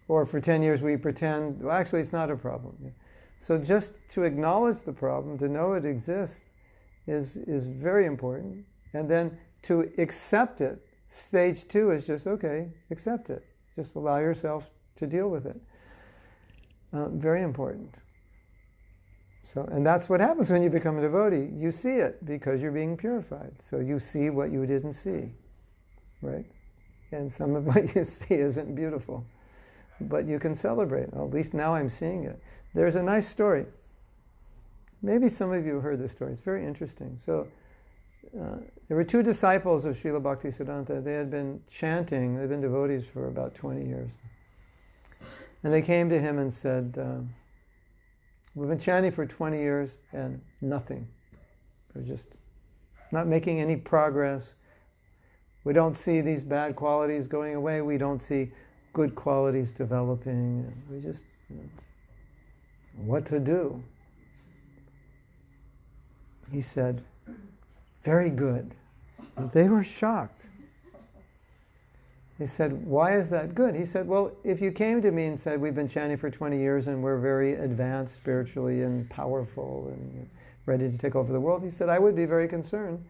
Or for 10 years we pretend, well, actually it's not a problem. So just to acknowledge the problem, to know it exists, is very important. And then to accept it. Stage 2 is just, okay, accept it. Just allow yourself to deal with it. Very important. So, and that's what happens when you become a devotee. You see it because you're being purified. So you see what you didn't see, right? And some of what you see isn't beautiful. But you can celebrate. Well, at least now I'm seeing it. There's a nice story. Maybe some of you have heard this story. It's very interesting. So there were two disciples of Srila Bhaktisiddhanta. They had been chanting. They'd been devotees for about 20 years. And they came to him and said, we've been chanting for 20 years and nothing. We're just not making any progress. We don't see these bad qualities going away. We don't see good qualities developing. And we just, what to do? He said, very good. And they were shocked. They said, why is that good? He said, well, if you came to me and said, we've been chanting for 20 years and we're very advanced spiritually and powerful and ready to take over the world, he said, I would be very concerned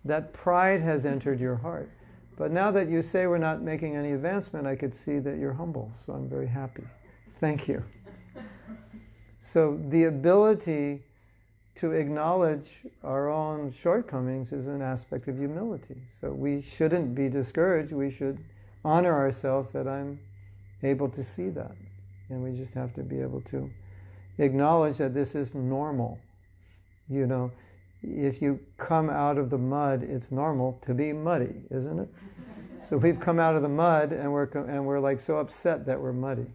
that pride has entered your heart. But now that you say we're not making any advancement, I could see that you're humble, so I'm very happy. Thank you. So the ability to acknowledge our own shortcomings is an aspect of humility. So we shouldn't be discouraged. We should honor ourselves that I'm able to see that. And we just have to be able to acknowledge that this is normal. If you come out of the mud, it's normal to be muddy, isn't it? So we've come out of the mud and we're like so upset that we're muddy.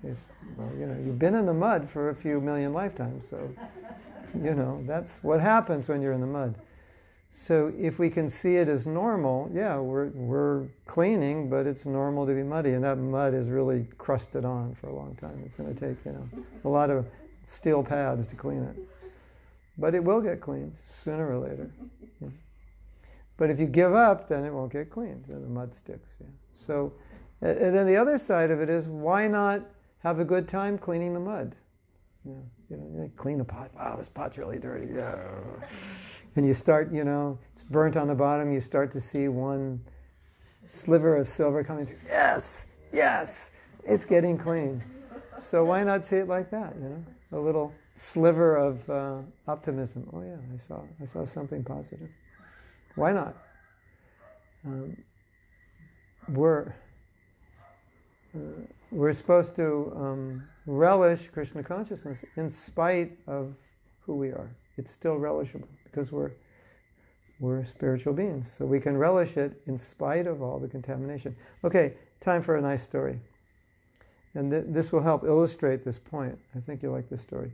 You've been in the mud for a few million lifetimes, so that's what happens when you're in the mud. So if we can see it as normal, yeah, we're cleaning, but it's normal to be muddy, and that mud is really crusted on for a long time. It's going to take a lot of steel pads to clean it, but it will get cleaned sooner or later. Yeah. But if you give up, then it won't get cleaned, then the mud sticks. Yeah. So, and then the other side of it is, why not have a good time cleaning the mud? You clean the pot. Wow, this pot's really dirty. Yeah. And you start, it's burnt on the bottom. You start to see one sliver of silver coming through. Yes, yes, it's getting clean. So why not see it like that? A little sliver of optimism. Oh yeah, I saw something positive. Why not? We're supposed to relish Krishna consciousness in spite of who we are. It's still relishable because we're spiritual beings. So we can relish it in spite of all the contamination. Okay, time for a nice story. And this will help illustrate this point. I think you'll like this story.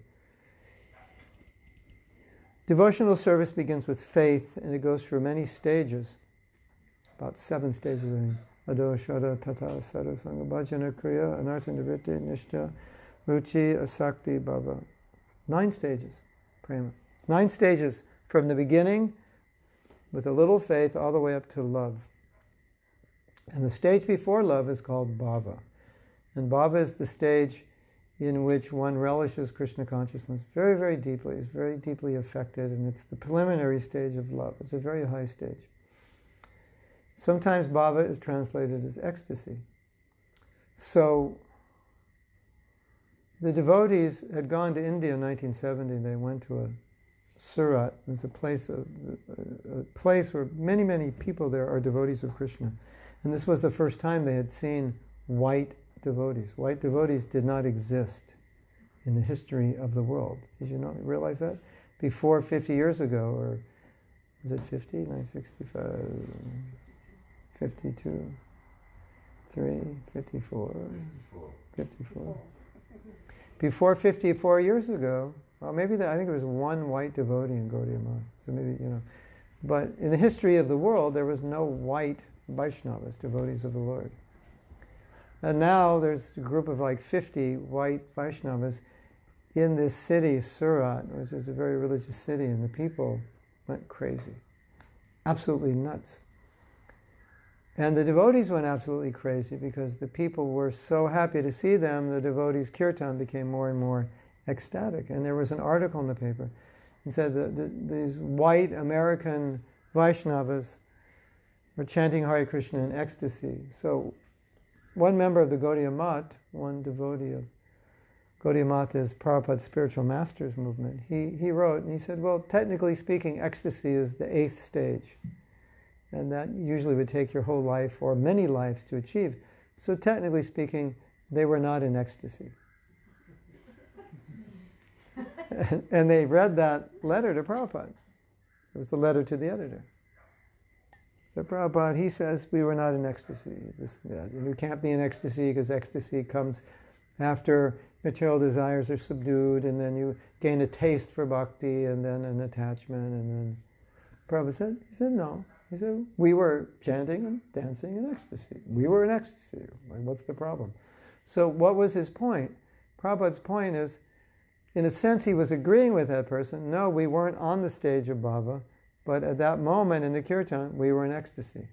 Devotional service begins with faith, and it goes through many stages. About 7 stages, I think. Ado, Shada, Tata, Sada, Sangha, Bhajana, Kriya, Anartha, Nivritti, Nishta, Ruchi, Asakti, Bhava. 9 stages, prema. 9 stages from the beginning, with a little faith, all the way up to love. And the stage before love is called bhava. And bhava is the stage in which one relishes Krishna consciousness very, very deeply. It's very deeply affected, and it's the preliminary stage of love. It's a very high stage. Sometimes bhava is translated as ecstasy. So the devotees had gone to India in 1970. They went to a Surat. It's a place where many, many people there are devotees of Krishna. And this was the first time they had seen white devotees. White devotees did not exist in the history of the world. Did you not realize that? Before 50 years ago, or was it 50? 1965, 52, 3, 54, 54. Before 54 years ago, well, maybe I think there was one white devotee in Gaudiya Math. So maybe, but in the history of the world, there was no white Vaishnavas, devotees of the Lord. And now there's a group of like 50 white Vaishnavas in this city, Surat, which is a very religious city, and the people went crazy. Absolutely nuts. And the devotees went absolutely crazy because the people were so happy to see them, the devotees' kirtan became more and more ecstatic. And there was an article in the paper that said that these white American Vaishnavas were chanting Hare Krishna in ecstasy. So one member of the Gaudiya Math, one devotee of Gaudiya Math is Prabhupada's Spiritual Masters movement. He wrote, and he said, well, technically speaking, ecstasy is the 8th stage. And that usually would take your whole life or many lives to achieve. So technically speaking, they were not in ecstasy. And they read that letter to Prabhupada. It was the letter to the editor. So Prabhupada, he says, we were not in ecstasy. You can't be in ecstasy because ecstasy comes after material desires are subdued, and then you gain a taste for bhakti, and then an attachment, and then Prabhupada said, no. He said, we were chanting and dancing in ecstasy. We were in ecstasy. Like, what's the problem? So what was his point? Prabhupada's point is, in a sense, he was agreeing with that person. No, we weren't on the stage of bhava, but at that moment in the kirtan, we were in ecstasy.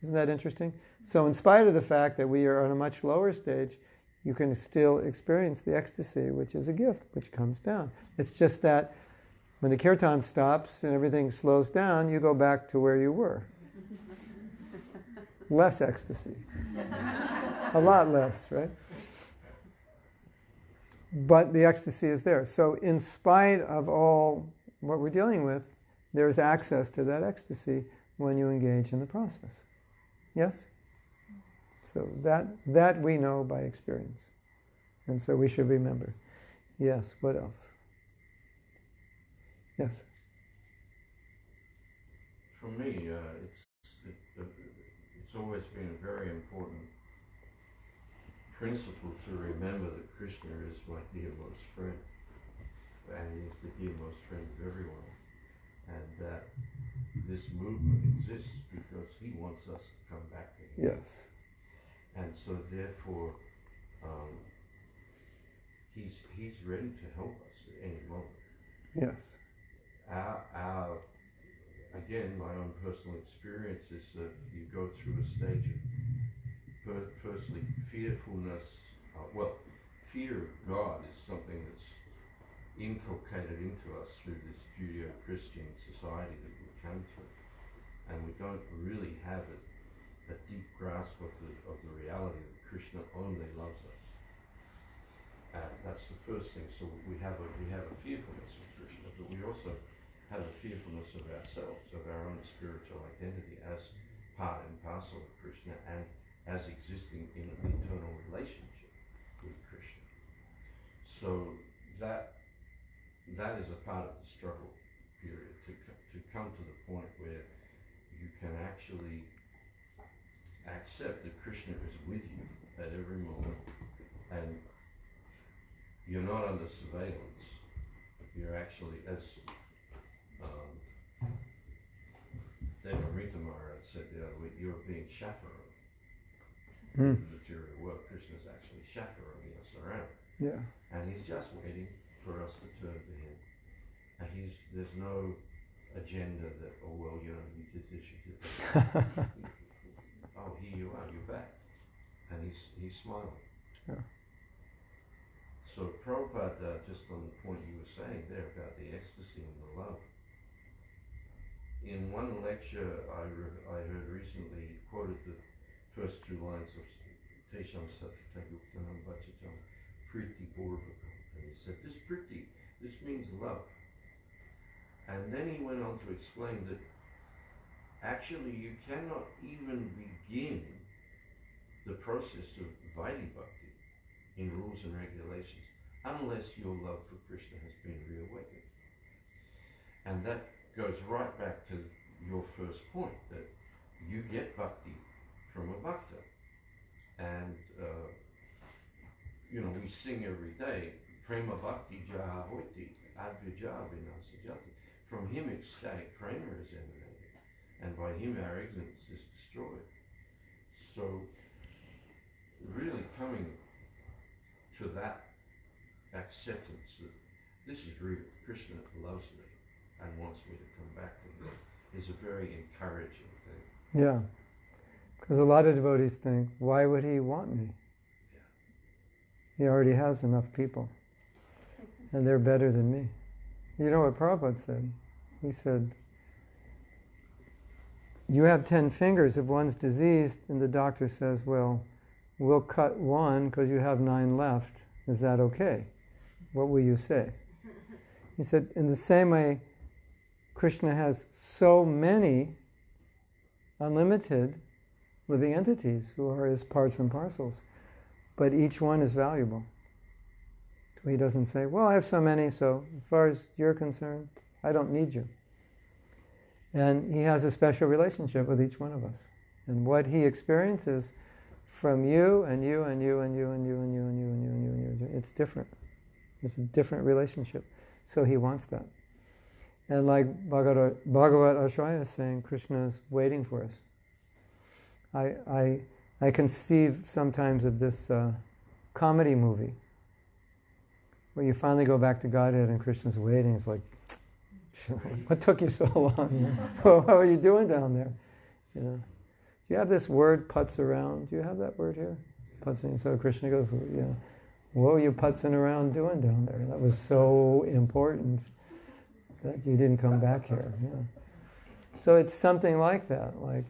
Isn't that interesting? So in spite of the fact that we are on a much lower stage, you can still experience the ecstasy, which is a gift, which comes down. It's just that when the kirtan stops and everything slows down, you go back to where you were. Less ecstasy. A lot less, right? But the ecstasy is there. So in spite of all what we're dealing with, there's access to that ecstasy when you engage in the process. Yes? So that we know by experience. And so we should remember. Yes, what else? Yes? For me, it's always been a very important principle to remember that Krishna is my dearmost friend, and he is the dearmost friend of everyone, and that this movement exists because he wants us to come back to him. Yes. And so therefore, he's ready to help us at any moment. Yes. Our again, my own personal experience is that you go through a stage of firstly fearfulness. Fear of God is something that's inculcated into us through this Judeo-Christian society that we come through, and we don't really have a deep grasp of the reality that Krishna only loves us. That's the first thing. So we have a fearfulness of Krishna, but we also have a fearfulness of ourselves, of our own spiritual identity as part and parcel of Krishna, and as existing in an eternal relationship with Krishna. So that is a part of the struggle period, to come to the point where you can actually accept that Krishna is with you at every moment, and you're not under surveillance. You're actually, as Devarita Maharaj said the other week, you're being chaperoned. In the material world, Krishna's actually chaperoning us around. Yeah. And he's just waiting for us to turn to him. And there's no agenda that, you did this, you did that. Oh, here you are, you're he's smiling. Yeah. So Prabhupada, just on the point you were saying there about the ecstasy and the love, in one lecture I heard recently, he quoted the first two lines of Tesham Satyayuktanam Vachatam Priti Purvakam. And he said, this means love. And then he went on to explain that actually you cannot even begin the process of Vaidhi Bhakti in rules and regulations unless your love for Krishna has been reawakened. And that goes right back to your first point, that you get bhakti from a bhakta. And, we sing every day, Prema Bhakti Jaha Hoiti, Advija Vinasajati. From him ecstatic prema is emanated, and by him our ignorance is destroyed. So, really coming to that acceptance that this is real, Krishna loves me and wants me to come back to him, is a very encouraging thing. Yeah. Because a lot of devotees think, why would he want me? He already has enough people. And they're better than me. You know what Prabhupada said? He said, you have 10 fingers. If one's diseased, and the doctor says, well, we'll cut one because you have 9 left. Is that okay? What will you say? He said, in the same way, Krishna has so many unlimited living entities who are his parts and parcels, but each one is valuable. So he doesn't say, well, I have so many, so as far as you're concerned, I don't need you. And he has a special relationship with each one of us. And what he experiences from you and you and you and you and you and you and you and you and you and you, it's different. It's a different relationship. So he wants that. And like Bhagavat Ashraya is saying, Krishna is waiting for us. I conceive sometimes of this comedy movie where you finally go back to Godhead and Krishna's waiting. It's like, what took you so long? What were you doing down there? You know. Do you have this word, putz around? Do you have that word here? Putzing. So Krishna goes, what were you putzing around doing down there? That was so important that you didn't come back here. Yeah. So it's something like that. Like,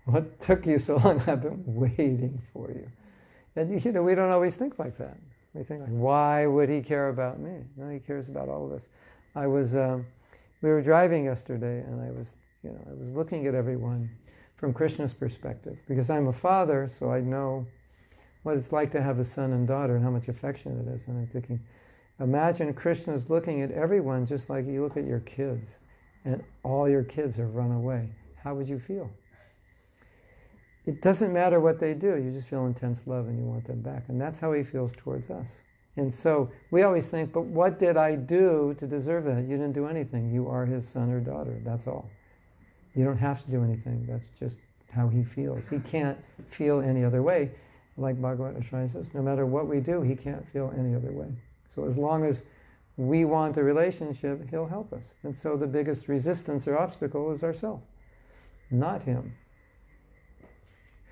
what took you so long? I've been waiting for you. And we don't always think like that. We think like, why would he care about me? No, he cares about all of us. We were driving yesterday, and I was looking at everyone from Krishna's perspective, because I'm a father, so I know what it's like to have a son and daughter and how much affection it is. And I'm thinking, imagine Krishna's looking at everyone just like you look at your kids, and all your kids have run away. How would you feel? It doesn't matter what they do, you just feel intense love and you want them back. And that's how he feels towards us. And so we always think, but what did I do to deserve that? You didn't do anything. You are his son or daughter, that's all. You don't have to do anything, that's just how he feels. He can't feel any other way. Like Bhagavat Ashraya says, no matter what we do, he can't feel any other way. So as long as we want the relationship, he'll help us. And so the biggest resistance or obstacle is ourselves, not him.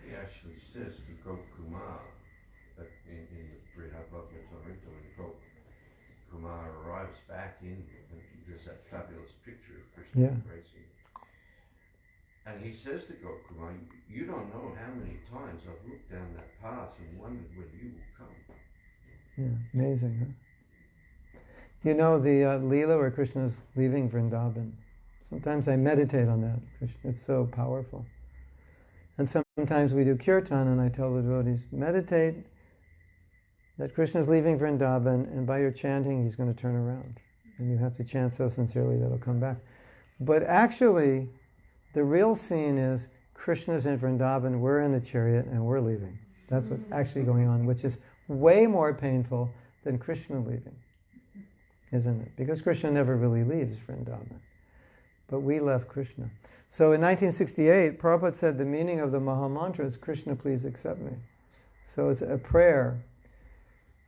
He actually says to Gopkumar, that in the Brihabhagavatamrita, when Gopkumar arrives back in, and there's that fabulous picture of Krishna embracing. And he says to Gopkumar, you don't know how many times I've looked down that path and wondered when you will come. Yeah, amazing, huh? You know the Leela where Krishna is leaving Vrindavan. Sometimes I meditate on that. It's so powerful. And sometimes we do kirtan, and I tell the devotees, meditate that Krishna is leaving Vrindavan, and by your chanting, he's going to turn around. And you have to chant so sincerely that he'll come back. But actually, the real scene is Krishna's in Vrindavan, we're in the chariot, and we're leaving. That's what's actually going on, which is way more painful than Krishna leaving, isn't it? Because Krishna never really leaves Vrindavan. But we left Krishna. So in 1968, Prabhupada said the meaning of the Maha Mantra is, Krishna, please accept me. So it's a prayer.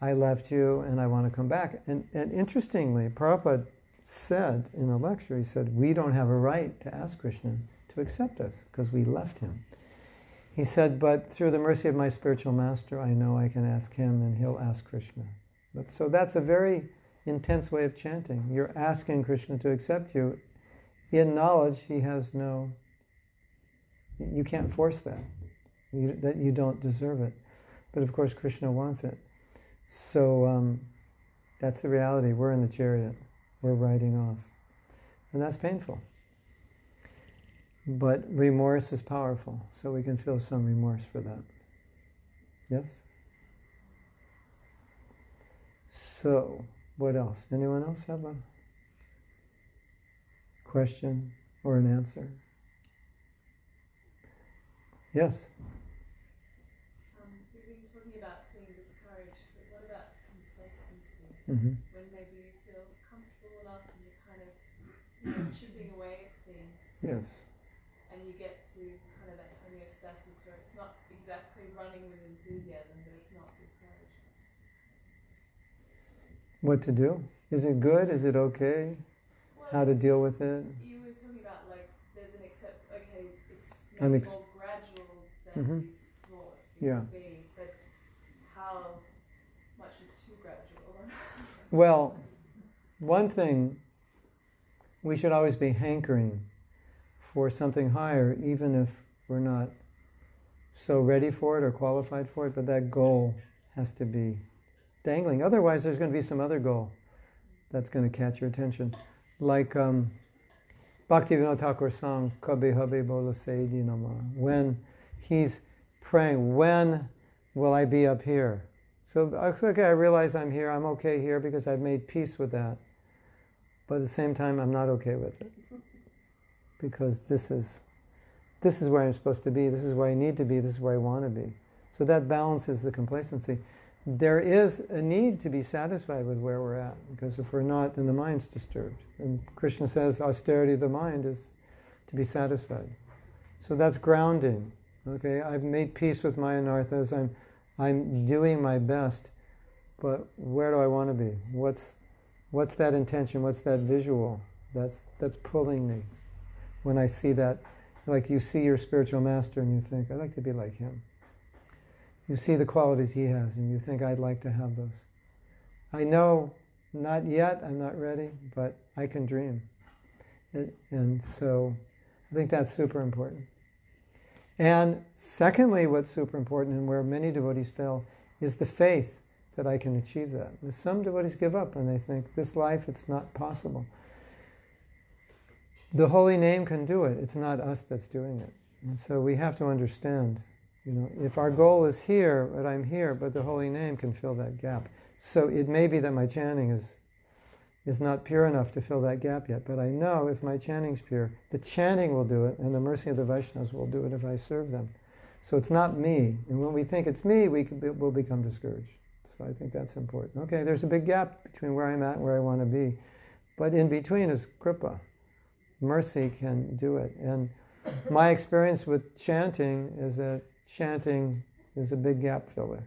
I left you and I want to come back. And interestingly, Prabhupada said in a lecture, he said, we don't have a right to ask Krishna to accept us because we left him. he said, but through the mercy of my spiritual master, I know I can ask him and he'll ask Krishna. But, so that's a very intense way of chanting. You're asking Krishna to accept you. In knowledge, he has no, you can't force that. That you don't deserve it. But of course, Krishna wants it. So that's the reality. We're in the chariot. We're riding off. And that's painful. But remorse is powerful, so we can feel some remorse for that. Yes? So, what else? Anyone else have a question or an answer? Yes? We've been talking about being discouraged, but what about complacency? Mm-hmm. When maybe you feel comfortable enough and you're kind of chipping away at things, Yes. and you get to kind of that homeostasis where it's not exactly running with enthusiasm, but it's not discouragement. What to do? Is it good? Is it okay? How to deal with it? You were talking about like there's an it's I'm maybe more gradual than Mhm. you thought it Yeah. would be, but how much is too gradual? Well, one thing, we should always be hankering for something higher, even if we're not so ready for it or qualified for it, but that goal has to be dangling. Otherwise, there's going to be some other goal that's going to catch your attention. Like Bhakti Vinod Thakur song, Kabhi Habhi Bola Saidi Nama. When he's praying, when will I be up here? So, okay, I realize I'm here, I'm okay here because I've made peace with that. But at the same time, I'm not okay with it. Because this is where I'm supposed to be, this is where I need to be, this is where I want to be. So that balances the complacency. There is a need to be satisfied with where we're at, because if we're not, then the mind's disturbed. And Krishna says austerity of the mind is to be satisfied. So that's grounding. Okay, I've made peace with my anarthas, I'm doing my best, but where do I want to be? What's that intention, what's that visual that's pulling me? When I see that, like you see your spiritual master and you think, I'd like to be like him. You see the qualities he has and you think, I'd like to have those. I know, not yet, I'm not ready, but I can dream. And so I think that's super important. And secondly, what's super important and where many devotees fail is the faith that I can achieve that. Some devotees give up and they think, this life, it's not possible. The holy name can do it. It's not us that's doing it. And so we have to understand, if our goal is here, but I'm here, but the holy name can fill that gap. So it may be that my chanting is not pure enough to fill that gap yet, but I know if my chanting's pure, the chanting will do it, and the mercy of the Vaishnavas will do it if I serve them. So it's not me. And when we think it's me, we'll become discouraged. So I think that's important. Okay, there's a big gap between where I'm at and where I want to be. But in between is kripa. Mercy can do it. And my experience with chanting is that chanting is a big gap filler.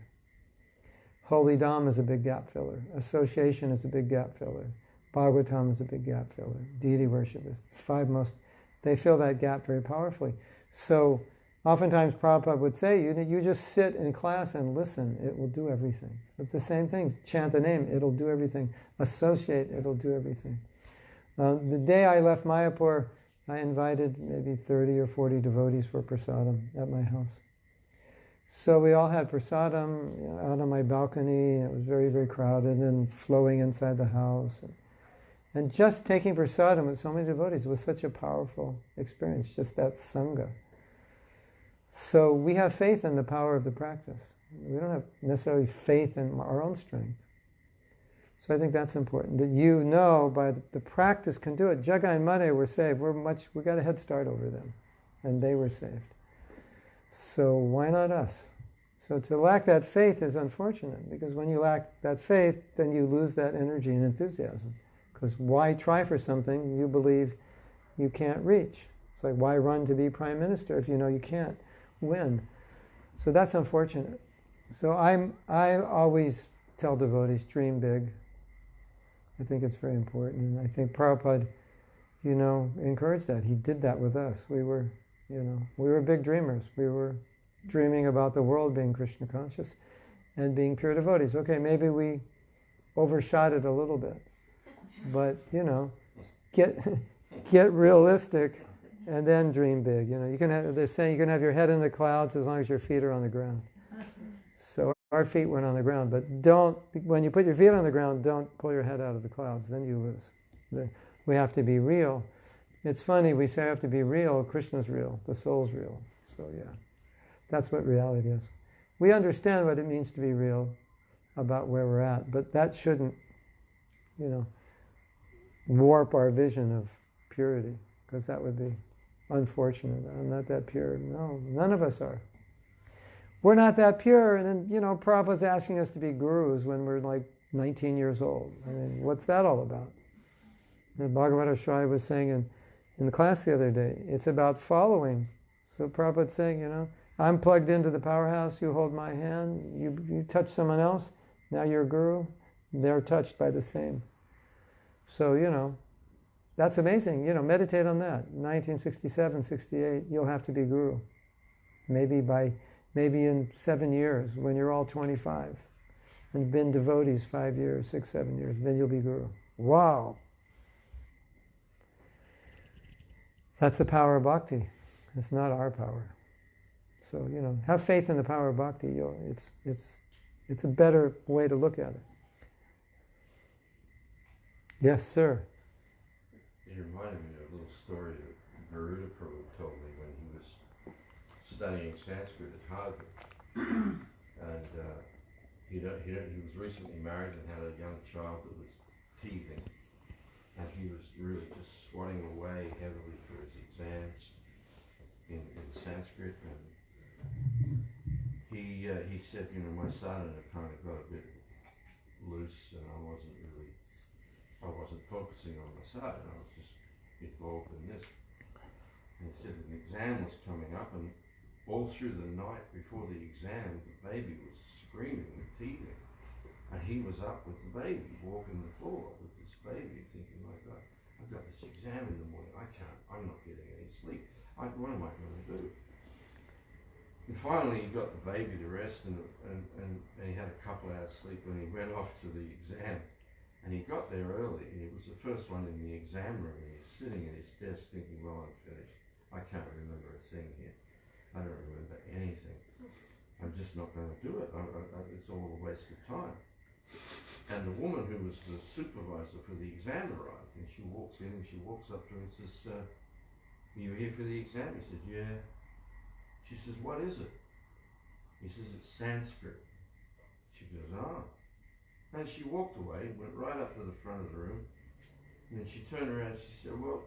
Holy Dham is a big gap filler. Association is a big gap filler. Bhagavatam is a big gap filler. Deity worship is they fill that gap very powerfully. So oftentimes Prabhupada would say, you just sit in class and listen, it will do everything. It's the same thing. Chant the name, it'll do everything. Associate, it'll do everything. The day I left Mayapur, I invited maybe 30 or 40 devotees for prasadam at my house. So we all had prasadam out on my balcony. It was very, very crowded and flowing inside the house. And just taking prasadam with so many devotees was such a powerful experience, just that sangha. So we have faith in the power of the practice. We don't have necessarily faith in our own strength. So I think that's important, that by the practice can do it. Jagai and Madhe were saved. We got a head start over them, and they were saved. So why not us? So to lack that faith is unfortunate, because when you lack that faith, then you lose that energy and enthusiasm. Because why try for something you believe you can't reach? It's like, why run to be prime minister if you know you can't win? So that's unfortunate. So I always tell devotees, dream big. I think it's very important. And I think Prabhupada, encouraged that. He did that with us. We were big dreamers. We were, dreaming about the world being Krishna conscious and being pure devotees. Okay, maybe we overshot it a little bit, but get realistic and then dream big. You can have, they're saying you can have your head in the clouds as long as your feet are on the ground. So our feet weren't on the ground, but when you put your feet on the ground, don't pull your head out of the clouds, then you lose. We have to be real. It's funny, we say I have to be real, Krishna's real, the soul's real. So yeah, that's what reality is. We understand what it means to be real about where we're at, but that shouldn't, warp our vision of purity, because that would be unfortunate. I'm not that pure. No, none of us are. We're not that pure, and then, Prabhupada's asking us to be gurus when we're like 19 years old. I mean, what's that all about? And Bhagavata Shrai was saying in the class the other day, it's about following. So Prabhupada's saying, I'm plugged into the powerhouse, you hold my hand, you touch someone else, now you're a guru, they're touched by the same. So, that's amazing. Meditate on that. 1967, 68, you'll have to be guru. Maybe in 7 years, when you're all 25, and been devotees 5 years, 6, 7 years, then you'll be guru. Wow! That's the power of bhakti. It's not our power. So, have faith in the power of bhakti. It's a better way to look at it. Yes, sir. It reminded me of a little story that Garuda Prabhu told me when he was studying Sanskrit at Harvard. And he was recently married and had a young child that was teething. And he was really just swatting away heavily for his exams in Sanskrit. And he said, my son had kind of got a bit loose, and I wasn't focusing on my son, I was just involved in this. And he said an exam was coming up, and all through the night before the exam, the baby was screaming and teething. And he was up with the baby, walking the floor with this baby, thinking, my God, I've got this exam in the morning, I'm not getting any sleep. What am I going to do? And finally he got the baby to rest, and he had a couple hours sleep when he went off to the exam. And he got there early, and he was the first one in the exam room, and he's sitting at his desk thinking, well, I'm finished. I can't remember a thing here. I don't remember anything. I'm just not going to do it. It's all a waste of time. And the woman who was the supervisor for the exam arrived, and she walks in, and she walks up to him and says, are you here for the exam? He says, yeah. She says, what is it? He says, it's Sanskrit. She goes, oh. And she walked away, went right up to the front of the room, and then she turned around and she said, well,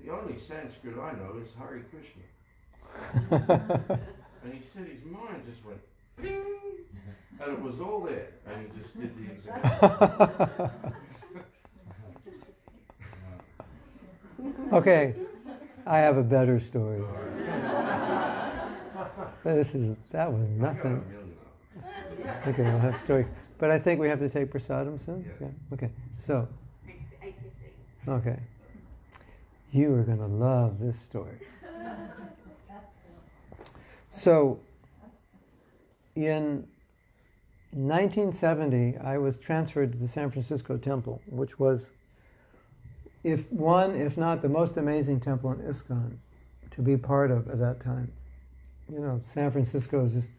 the only Sanskrit I know is Hare Krishna. And he said his mind just went, ping, and it was all there, and he just did the exam. Okay, I have a better story. That was nothing. Okay, I'll have a story. But I think we have to take prasadam soon? Yeah. Okay, so, 8:15. okay. You are going to love this story. So, in 1970, I was transferred to the San Francisco temple, which was, if not the most amazing temple in ISKCON to be part of at that time. San Francisco is just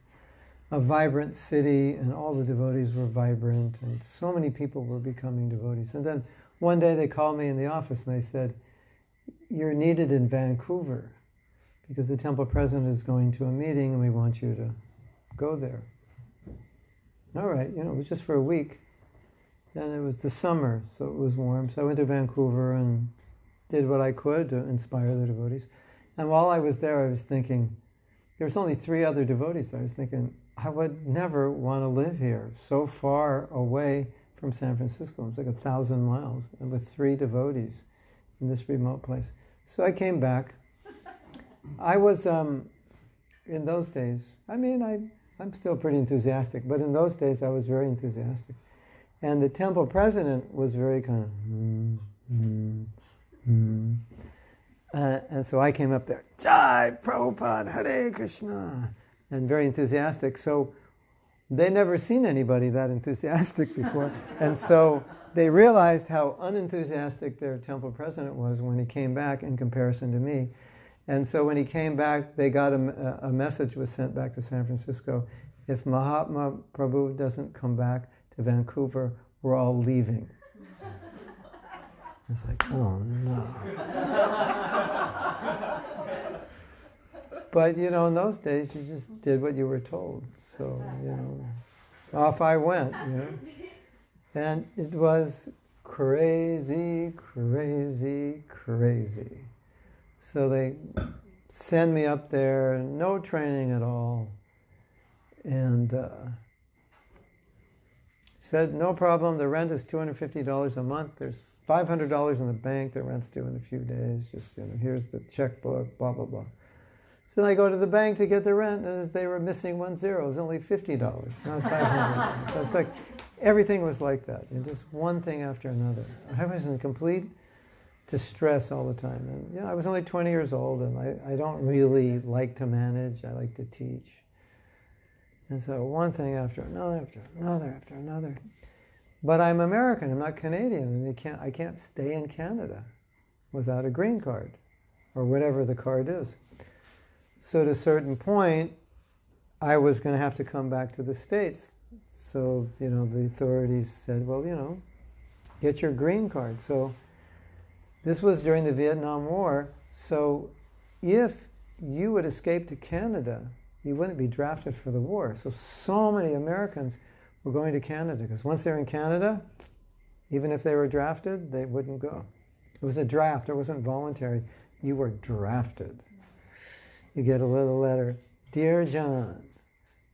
a vibrant city, and all the devotees were vibrant, and so many people were becoming devotees. And then one day they called me in the office and they said, you're needed in Vancouver because the temple president is going to a meeting and we want you to go there. All right, it was just for a week. And it was the summer, so it was warm. So I went to Vancouver and did what I could to inspire the devotees. And while I was there, I was thinking, there was only 3 other devotees. I was thinking, I would never want to live here, so far away from San Francisco. It was like 1,000 miles, and with 3 devotees in this remote place. So I came back. I was, in those days, I'm still pretty enthusiastic, but in those days I was very enthusiastic. And the temple president was very kind of, and so I came up there, Jai Prabhupada, Hare Krishna. and very enthusiastic. So they never seen anybody that enthusiastic before. And so they realized how unenthusiastic their temple president was when he came back in comparison to me. And so when he came back, they got a message was sent back to San Francisco. If Mahatma Prabhu doesn't come back to Vancouver, we're all leaving. It's like, oh no. But you know, in those days, you just did what you were told. So, you know, off I went, you know. And it was crazy, crazy, crazy. So they send me up there, no training at all. And said, no problem, the rent is $250 a month. There's $500 in the bank, the rent's due in a few days. Just, you know, here's the checkbook, blah, blah, blah. So then I go to the bank to get the rent, and they were missing 1 0. It was only $50, not $500. So it's like, everything was like that, and just one thing after another. I was in complete distress all the time. And you know, I was only 20 years old, and I don't really like to manage. I like to teach. And so one thing after another, after another, after another. But I'm American, I'm not Canadian, and I can't stay in Canada without a green card, or whatever the card is. So at a certain point, I was going to have to come back to the States. So, you know, the authorities said, well, you know, get your green card. So this was during the Vietnam War. So if you would escape to Canada, you wouldn't be drafted for the war. So many Americans were going to Canada, because once they're in Canada, even if they were drafted, they wouldn't go. It was a draft, it wasn't voluntary. You were drafted. You get a little letter, Dear John,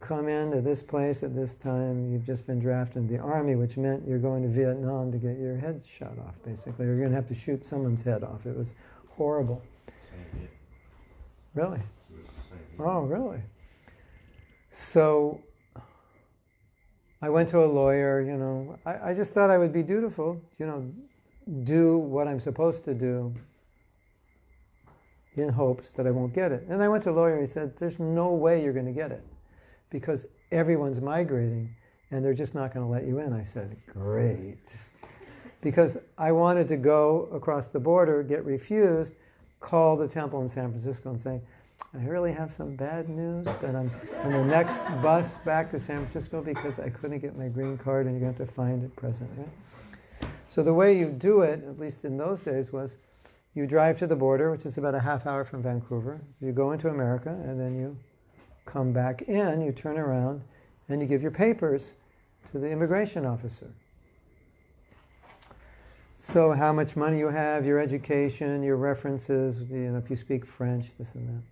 come into this place at this time, you've just been drafted in the army, which meant you're going to Vietnam to get your head shot off, basically. You're going to have to shoot someone's head off. It was horrible. Same here. Really? It was the same here. Oh, really? So I went to a lawyer, you know. I just thought I would be dutiful, you know, do what I'm supposed to do in hopes that I won't get it. And I went to a lawyer, he said, there's no way you're going to get it, because everyone's migrating and they're just not going to let you in. I said, great. Because I wanted to go across the border, get refused, call the temple in San Francisco and say, I really have some bad news, that I'm on the next bus back to San Francisco because I couldn't get my green card, and you're going to have to find it present. Right? So the way you do it, at least in those days, was you drive to the border, which is about a half hour from Vancouver. You go into America, and then you come back in, you turn around, and you give your papers to the immigration officer. So how much money you have, your education, your references, you know, if you speak French, this and that.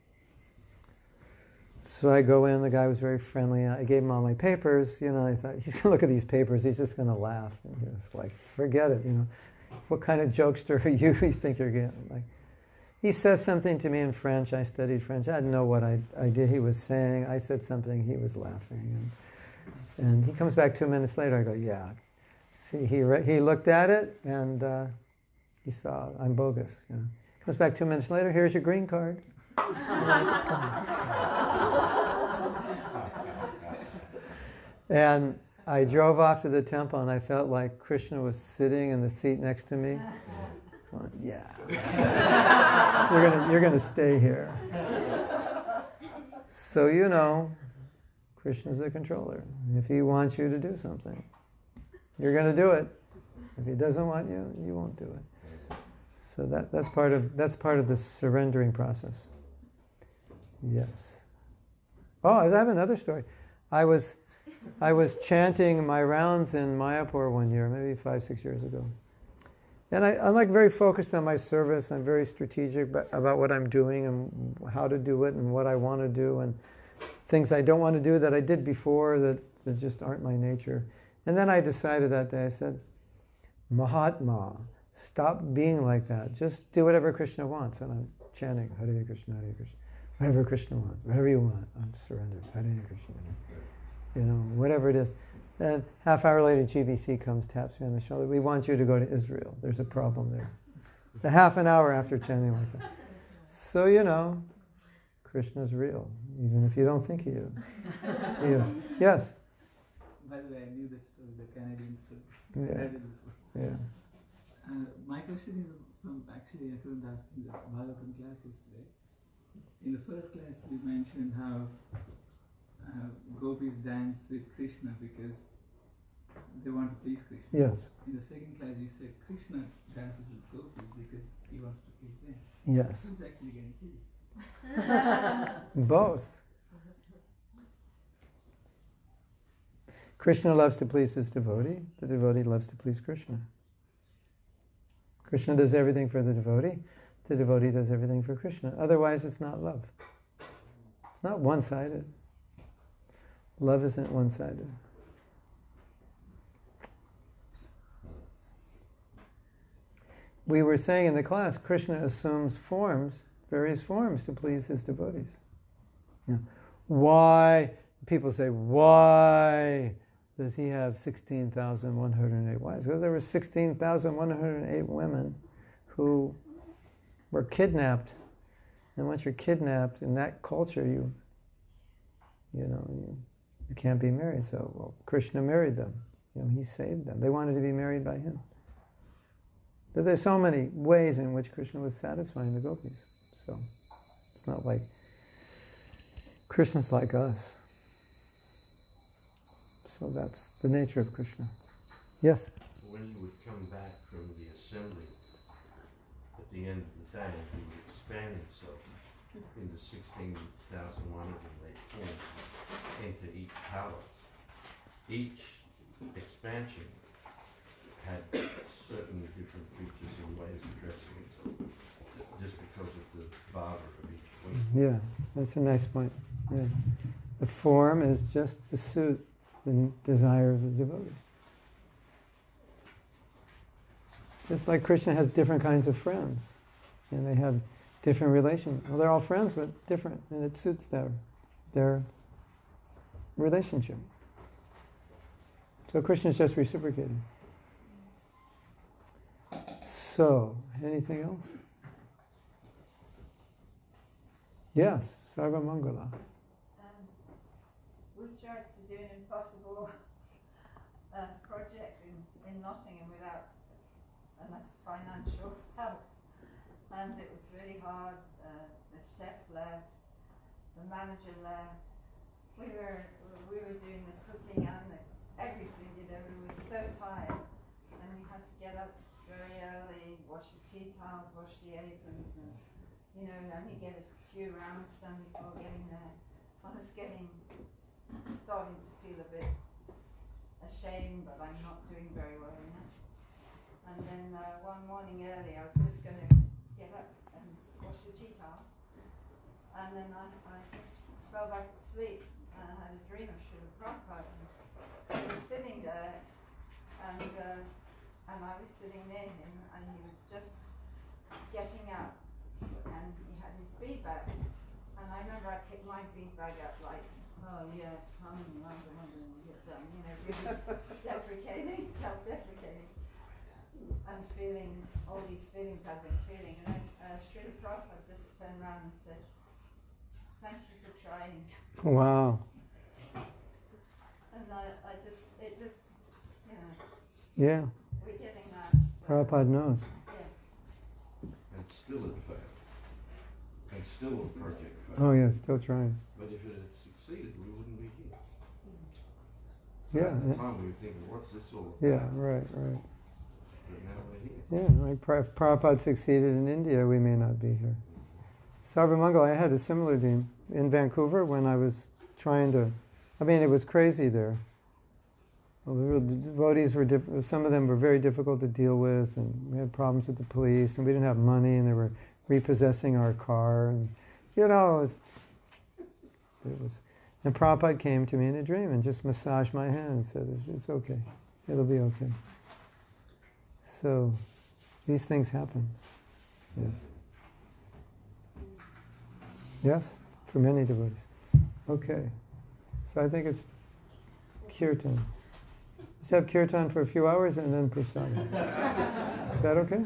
So I go in, the guy was very friendly. I gave him all my papers, you know, I thought, he's going to look at these papers, he's just going to laugh. And he was like, forget it, you know. What kind of jokester are you think you're getting? Like, he says something to me in French. I studied French. I didn't know what idea he was saying. I said something. He was laughing. And he comes back 2 minutes later. I go, yeah. See, he looked at it, and he saw I'm bogus. You know. Comes back 2 minutes later. Here's your green card. And I drove off to the temple, and I felt like Krishna was sitting in the seat next to me. Going, yeah, you're gonna stay here. So you know, Krishna's the controller. If he wants you to do something, you're gonna do it. If he doesn't want you, you won't do it. So that's part of the surrendering process. Yes. Oh, I have another story. I was chanting my rounds in Mayapur one year, maybe 5-6 years ago. And I'm like very focused on my service. I'm very strategic about what I'm doing and how to do it and what I want to do and things I don't want to do that I did before that just aren't my nature. And then I decided that day, I said, Mahatma, stop being like that. Just do whatever Krishna wants. And I'm chanting, Hare Krishna, Hare Krishna. Whatever Krishna wants, whatever you want, I'm surrendered. Hare Krishna. You know, whatever it is. And half hour later, GBC comes, taps me on the shoulder. We want you to go to Israel. There's a problem there. A half an hour after chanting like that. So, you know, Krishna's real, even if you don't think he is. He is. Yes? By the way, I knew that story, the Canadian story. Yeah. I read it before. Yeah. My question is from, actually I couldn't ask in the Bhagavatam class yesterday. In the first class we mentioned how gopis dance with Krishna because they want to please Krishna. Yes. In the second class you said Krishna dances with gopis because he wants to please them. Yes. Who's actually getting pleased? Both. Krishna loves to please his devotee. The devotee loves to please Krishna. Krishna does everything for the devotee. The devotee does everything for Krishna. Otherwise, it's not love. It's not one-sided. Love isn't one-sided. We were saying in the class, Krishna assumes forms, various forms, to please his devotees. Yeah. Why? People say, why does he have 16,108 wives? Because there were 16,108 women who were kidnapped. And once you're kidnapped in that culture, you can't be married. So, well, Krishna married them. He saved them. They wanted to be married by him. But there's so many ways in which Krishna was satisfying the gopis. So it's not like Krishna's like us. So that's the nature of Krishna. Yes? When he would come back from the assembly at the end of the day, he would expand himself into 16,108 forms into each palace. Each expansion had certain different features and ways of dressing himself, just because of the barber of each wing. Yeah, that's a nice point. Yeah. The form is just to suit the desire of the devotee. Just like Krishna has different kinds of friends, and they have different relations. Well, they're all friends, but different, and it suits their relationship. So Krishna's just reciprocating. So, anything else? Yes, Sarva Mangala. We tried to do an impossible project in Nottingham without enough financial help, and it was really hard. The chef left, the manager left. We were doing the cooking and everything. We were so tired, and we had to get up very early, wash the tea towels, wash the aprons, and only get a few rounds done before getting there. I was starting to feel a bit ashamed that I'm not doing very well enough. And then one morning early, I was just going to get up and wash the tea towels, and then I just fell back asleep. And I had a dream of Srila Prabhupada. I was sitting there, and I was sitting near him, and he was just getting up, and he had his bead bag. And I remember I picked my bead bag up like, oh yes, I'm going to get done, really deprecating, self-deprecating, and feeling all these feelings I've been feeling. And then Srila Prabhupada just turned around and said, thank you for trying. Wow. And Yeah. we're getting that. Prabhupada knows. Yeah. And still it failed. And still the project failed. Oh yeah, still trying. But if it had succeeded, we wouldn't be here. Yeah. At the time we were thinking, what's this all about? Yeah, right. But now we're here. Yeah, like if Prabhupada succeeded in India, we may not be here. Sarvamangal, I had a similar dream in Vancouver when I was trying to, it was crazy there. Well, the devotees were, some of them were very difficult to deal with, and we had problems with the police, and we didn't have money, and they were repossessing our car, and it was, and Prabhupada came to me in a dream and just massaged my hand and said, it's okay, it'll be okay. So, these things happen. Yes. Yes? For many devotees. Okay. So I think it's kirtan. Let's have kirtan for a few hours and then prasadam. Is that okay?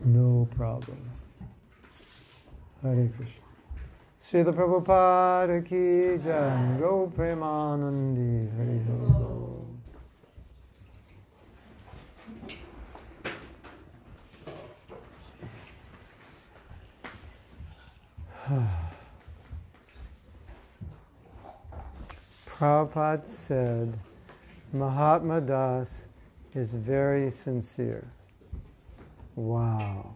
No problem. Hare Krishna. Srila Prabhupada ki jai. Go Premanandi. Hare Krishna. Prabhupada said, Mahatma Das is very sincere. Wow.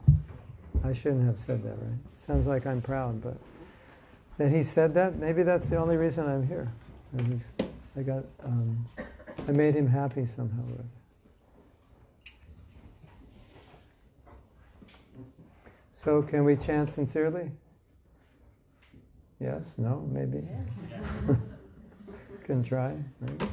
I shouldn't have said that, right? Sounds like I'm proud, but that he said that, maybe that's the only reason I'm here. I made him happy somehow. So can we chant sincerely? Yes? No? Maybe? Can try, right?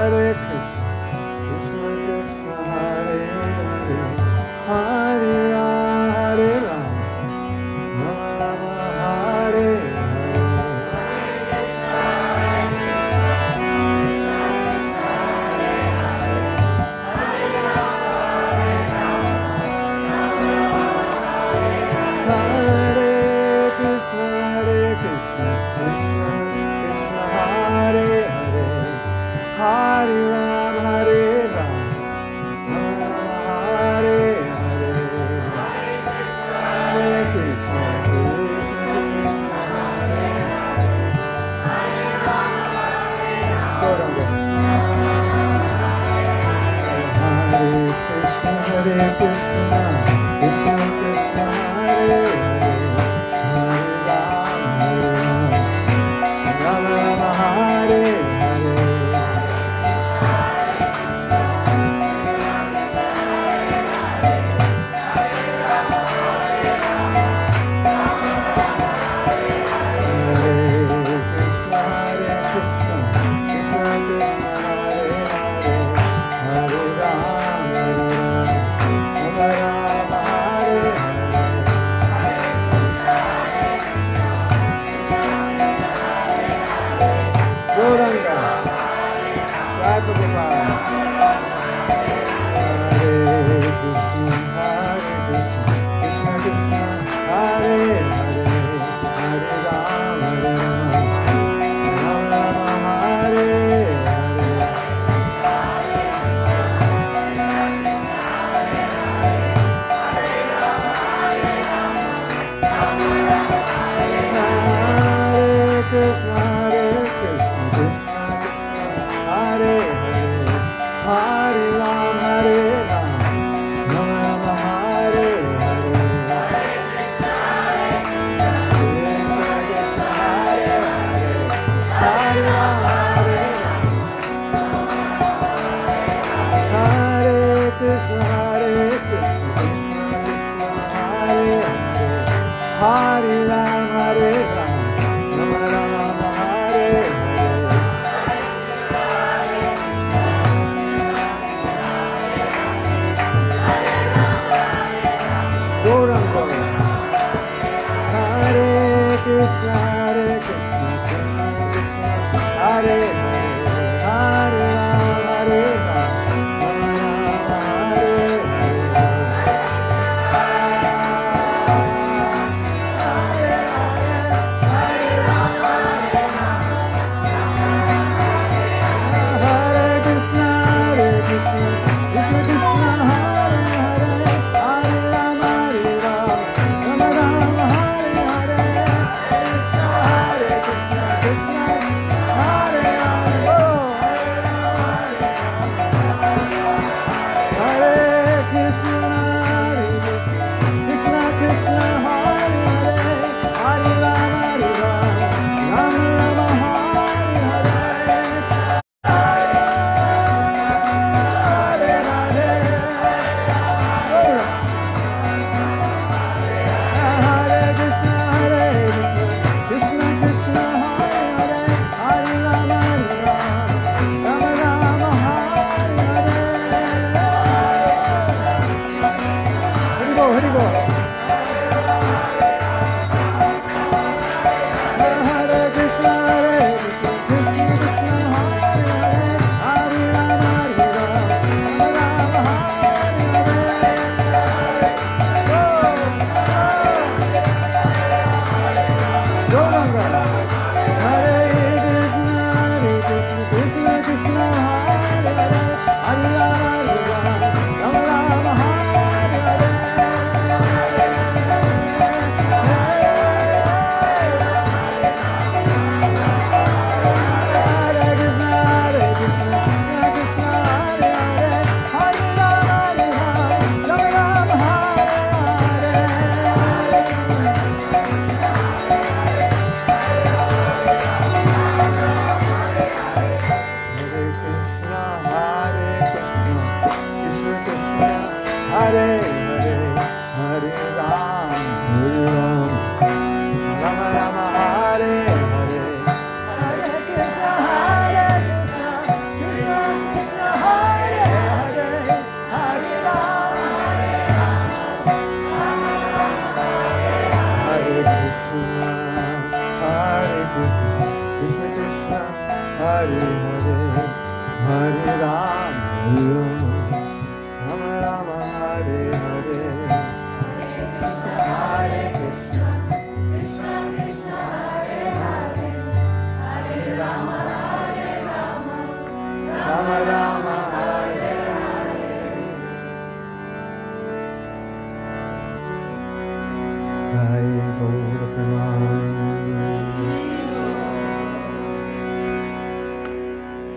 Hare Krishna, Krishna Krishna, Hare Hare, Hare Rama, Hare Rama, Rama Rama, Hare Hare. Hare Krishna, Krishna Krishna, Hare Hare, Hare Ram, Hare Ram, Rama Rama, Hare Hare. Hare Krishna, Krishna Krishna, Hare Hare. Go down there. Hare Krishna, Krishna Krishna, Hare Hare, Hare Ram, Rama Rama, Hare Hare.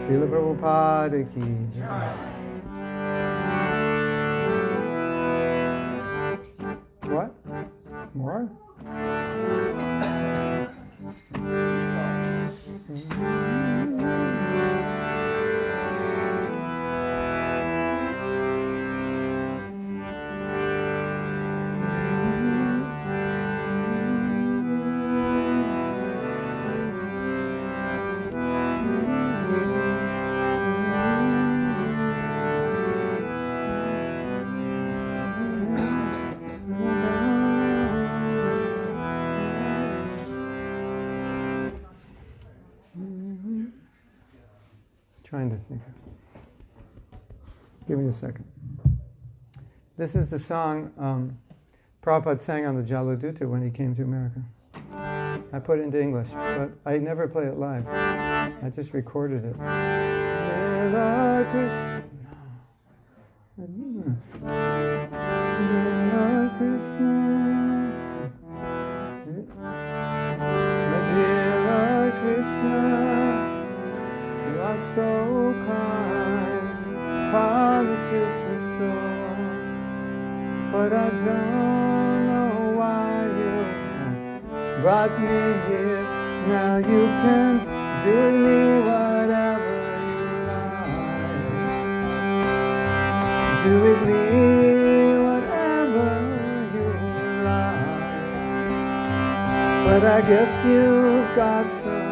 Srila Prabhupada ki jai. What? More? Trying to think. Give me a second. This is the song Prabhupada sang on the Jaladuta when he came to America. I put it into English, but I never play it live. I just recorded it. Lord Krishna. Lord Krishna. Dear Lord Krishna. You are so kind, promises restore, but I don't know why you have brought me here. Now you can do me whatever you like. Do with me whatever you like. But I guess you've got some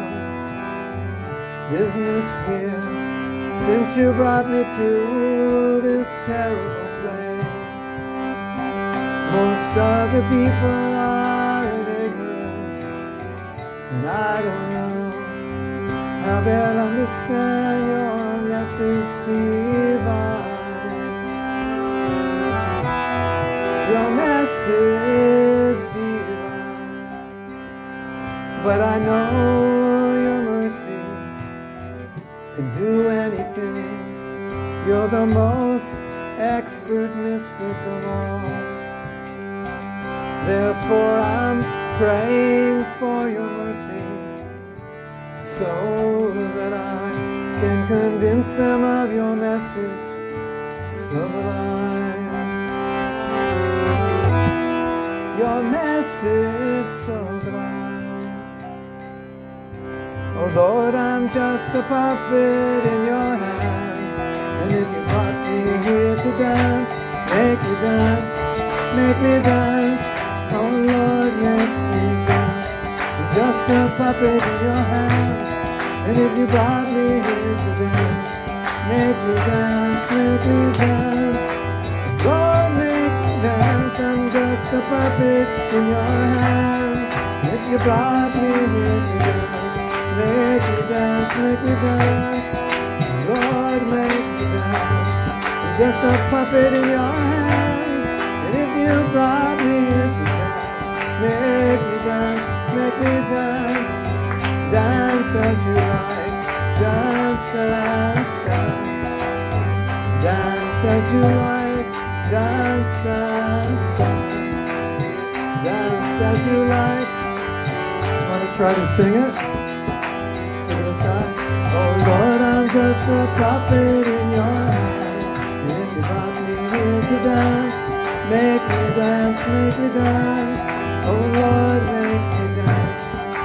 business here, since you brought me to this terrible place. Most of the people are ignorant, and I don't know how they'll understand your message divine. Your message divine. But I know your mercy can do anything. You're the most expert mystic of all. Therefore I'm praying for your mercy, so that I can convince them of your message sublime. Your message sublime. Oh Lord, I'm just a puppet in your hands, and if you brought me here to dance, make me dance, make me dance. Oh Lord, make me dance. I'm just a puppet in your hands, and if you brought me here to dance, make me dance, make me dance. Lord, make me dance. I'm just a puppet in your hands, if you brought me here to dance, make me dance, make me dance. Lord, make me dance. I'm just a puppet in your hands, and if you brought me here to dance, make me dance, make me dance. Dance as you like, dance, dance, dance. Dance as you like, dance, dance, dance. Dance as you like. Want to try to sing it? Oh Lord, I'm just a puppet in your hands. If you brought me here to dance, make me dance, make me dance. Oh Lord, make me dance.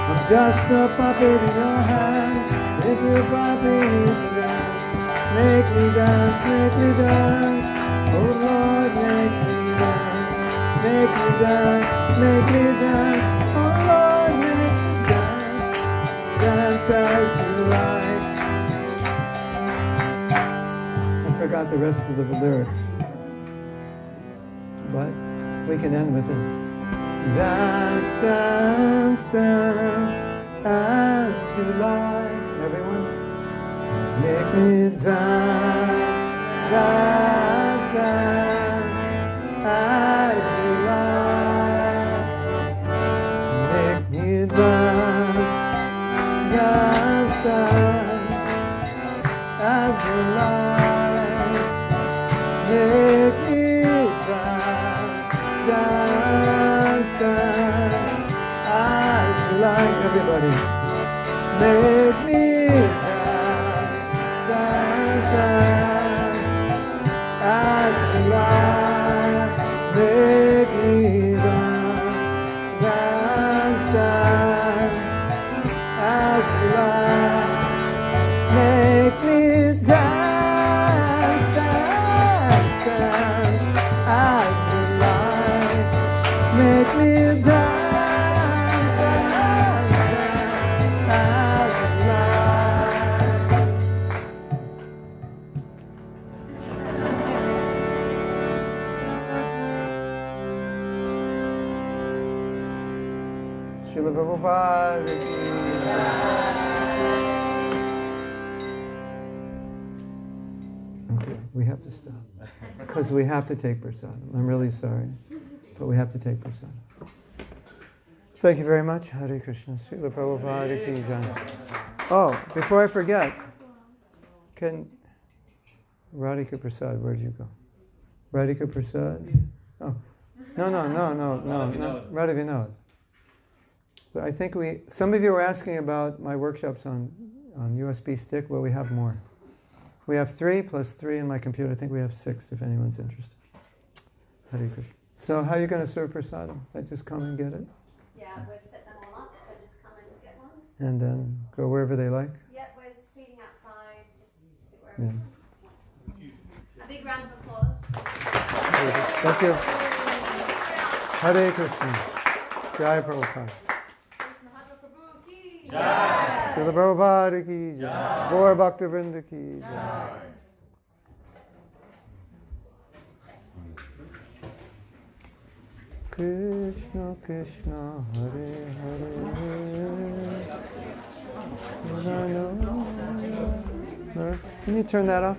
I'm just a puppet in your hands. If you brought me here to dance, make me dance, make me dance. Oh Lord, make me dance, make me dance, make me dance. Oh Lord, make me dance, dance as you like. I forgot the rest of the lyrics, but we can end with this. Dance, dance, dance as you like. Everyone? Make me dance, dance, dance as you like. Make me dance, dance, dance as you like. Make me dance, dance, dance as you like. Everybody, make me dance, dance, dance as you like. Make me dance, dance, dance as you like. Make me dance, dance, dance as you like. Make me dance, dance, dance as you like. Srila Prabhupada ki Okay, we have to stop. Because we have to take prasadam. I'm really sorry, but we have to take prasadam. Thank you very much. Hare Krishna. Srila Prabhupada ki jai. Oh, before I forget, can Radhika Prasad, where'd you go? Radhika Prasad? Oh, no. Radha Vinod. But I think some of you were asking about my workshops on USB stick. Well, we have more. We have 3 plus 3 in my computer. I think we have 6 if anyone's interested. Hare Krishna. So how are you going to serve prasadam? I just come and get it? Yeah, we've set them all up, so just come and get one. And then go wherever they like? Yep, we're seating outside, just sit wherever Yeah. you want. A big round of applause. Thank you. Hare Krishna. Jai Prabhupada. Mahatma Prabhu ki Jai. Srila Prabhupada ki jai. Gaur Bhaktivinoda ki jai. Krishna Krishna Hare Hare Can you turn that off?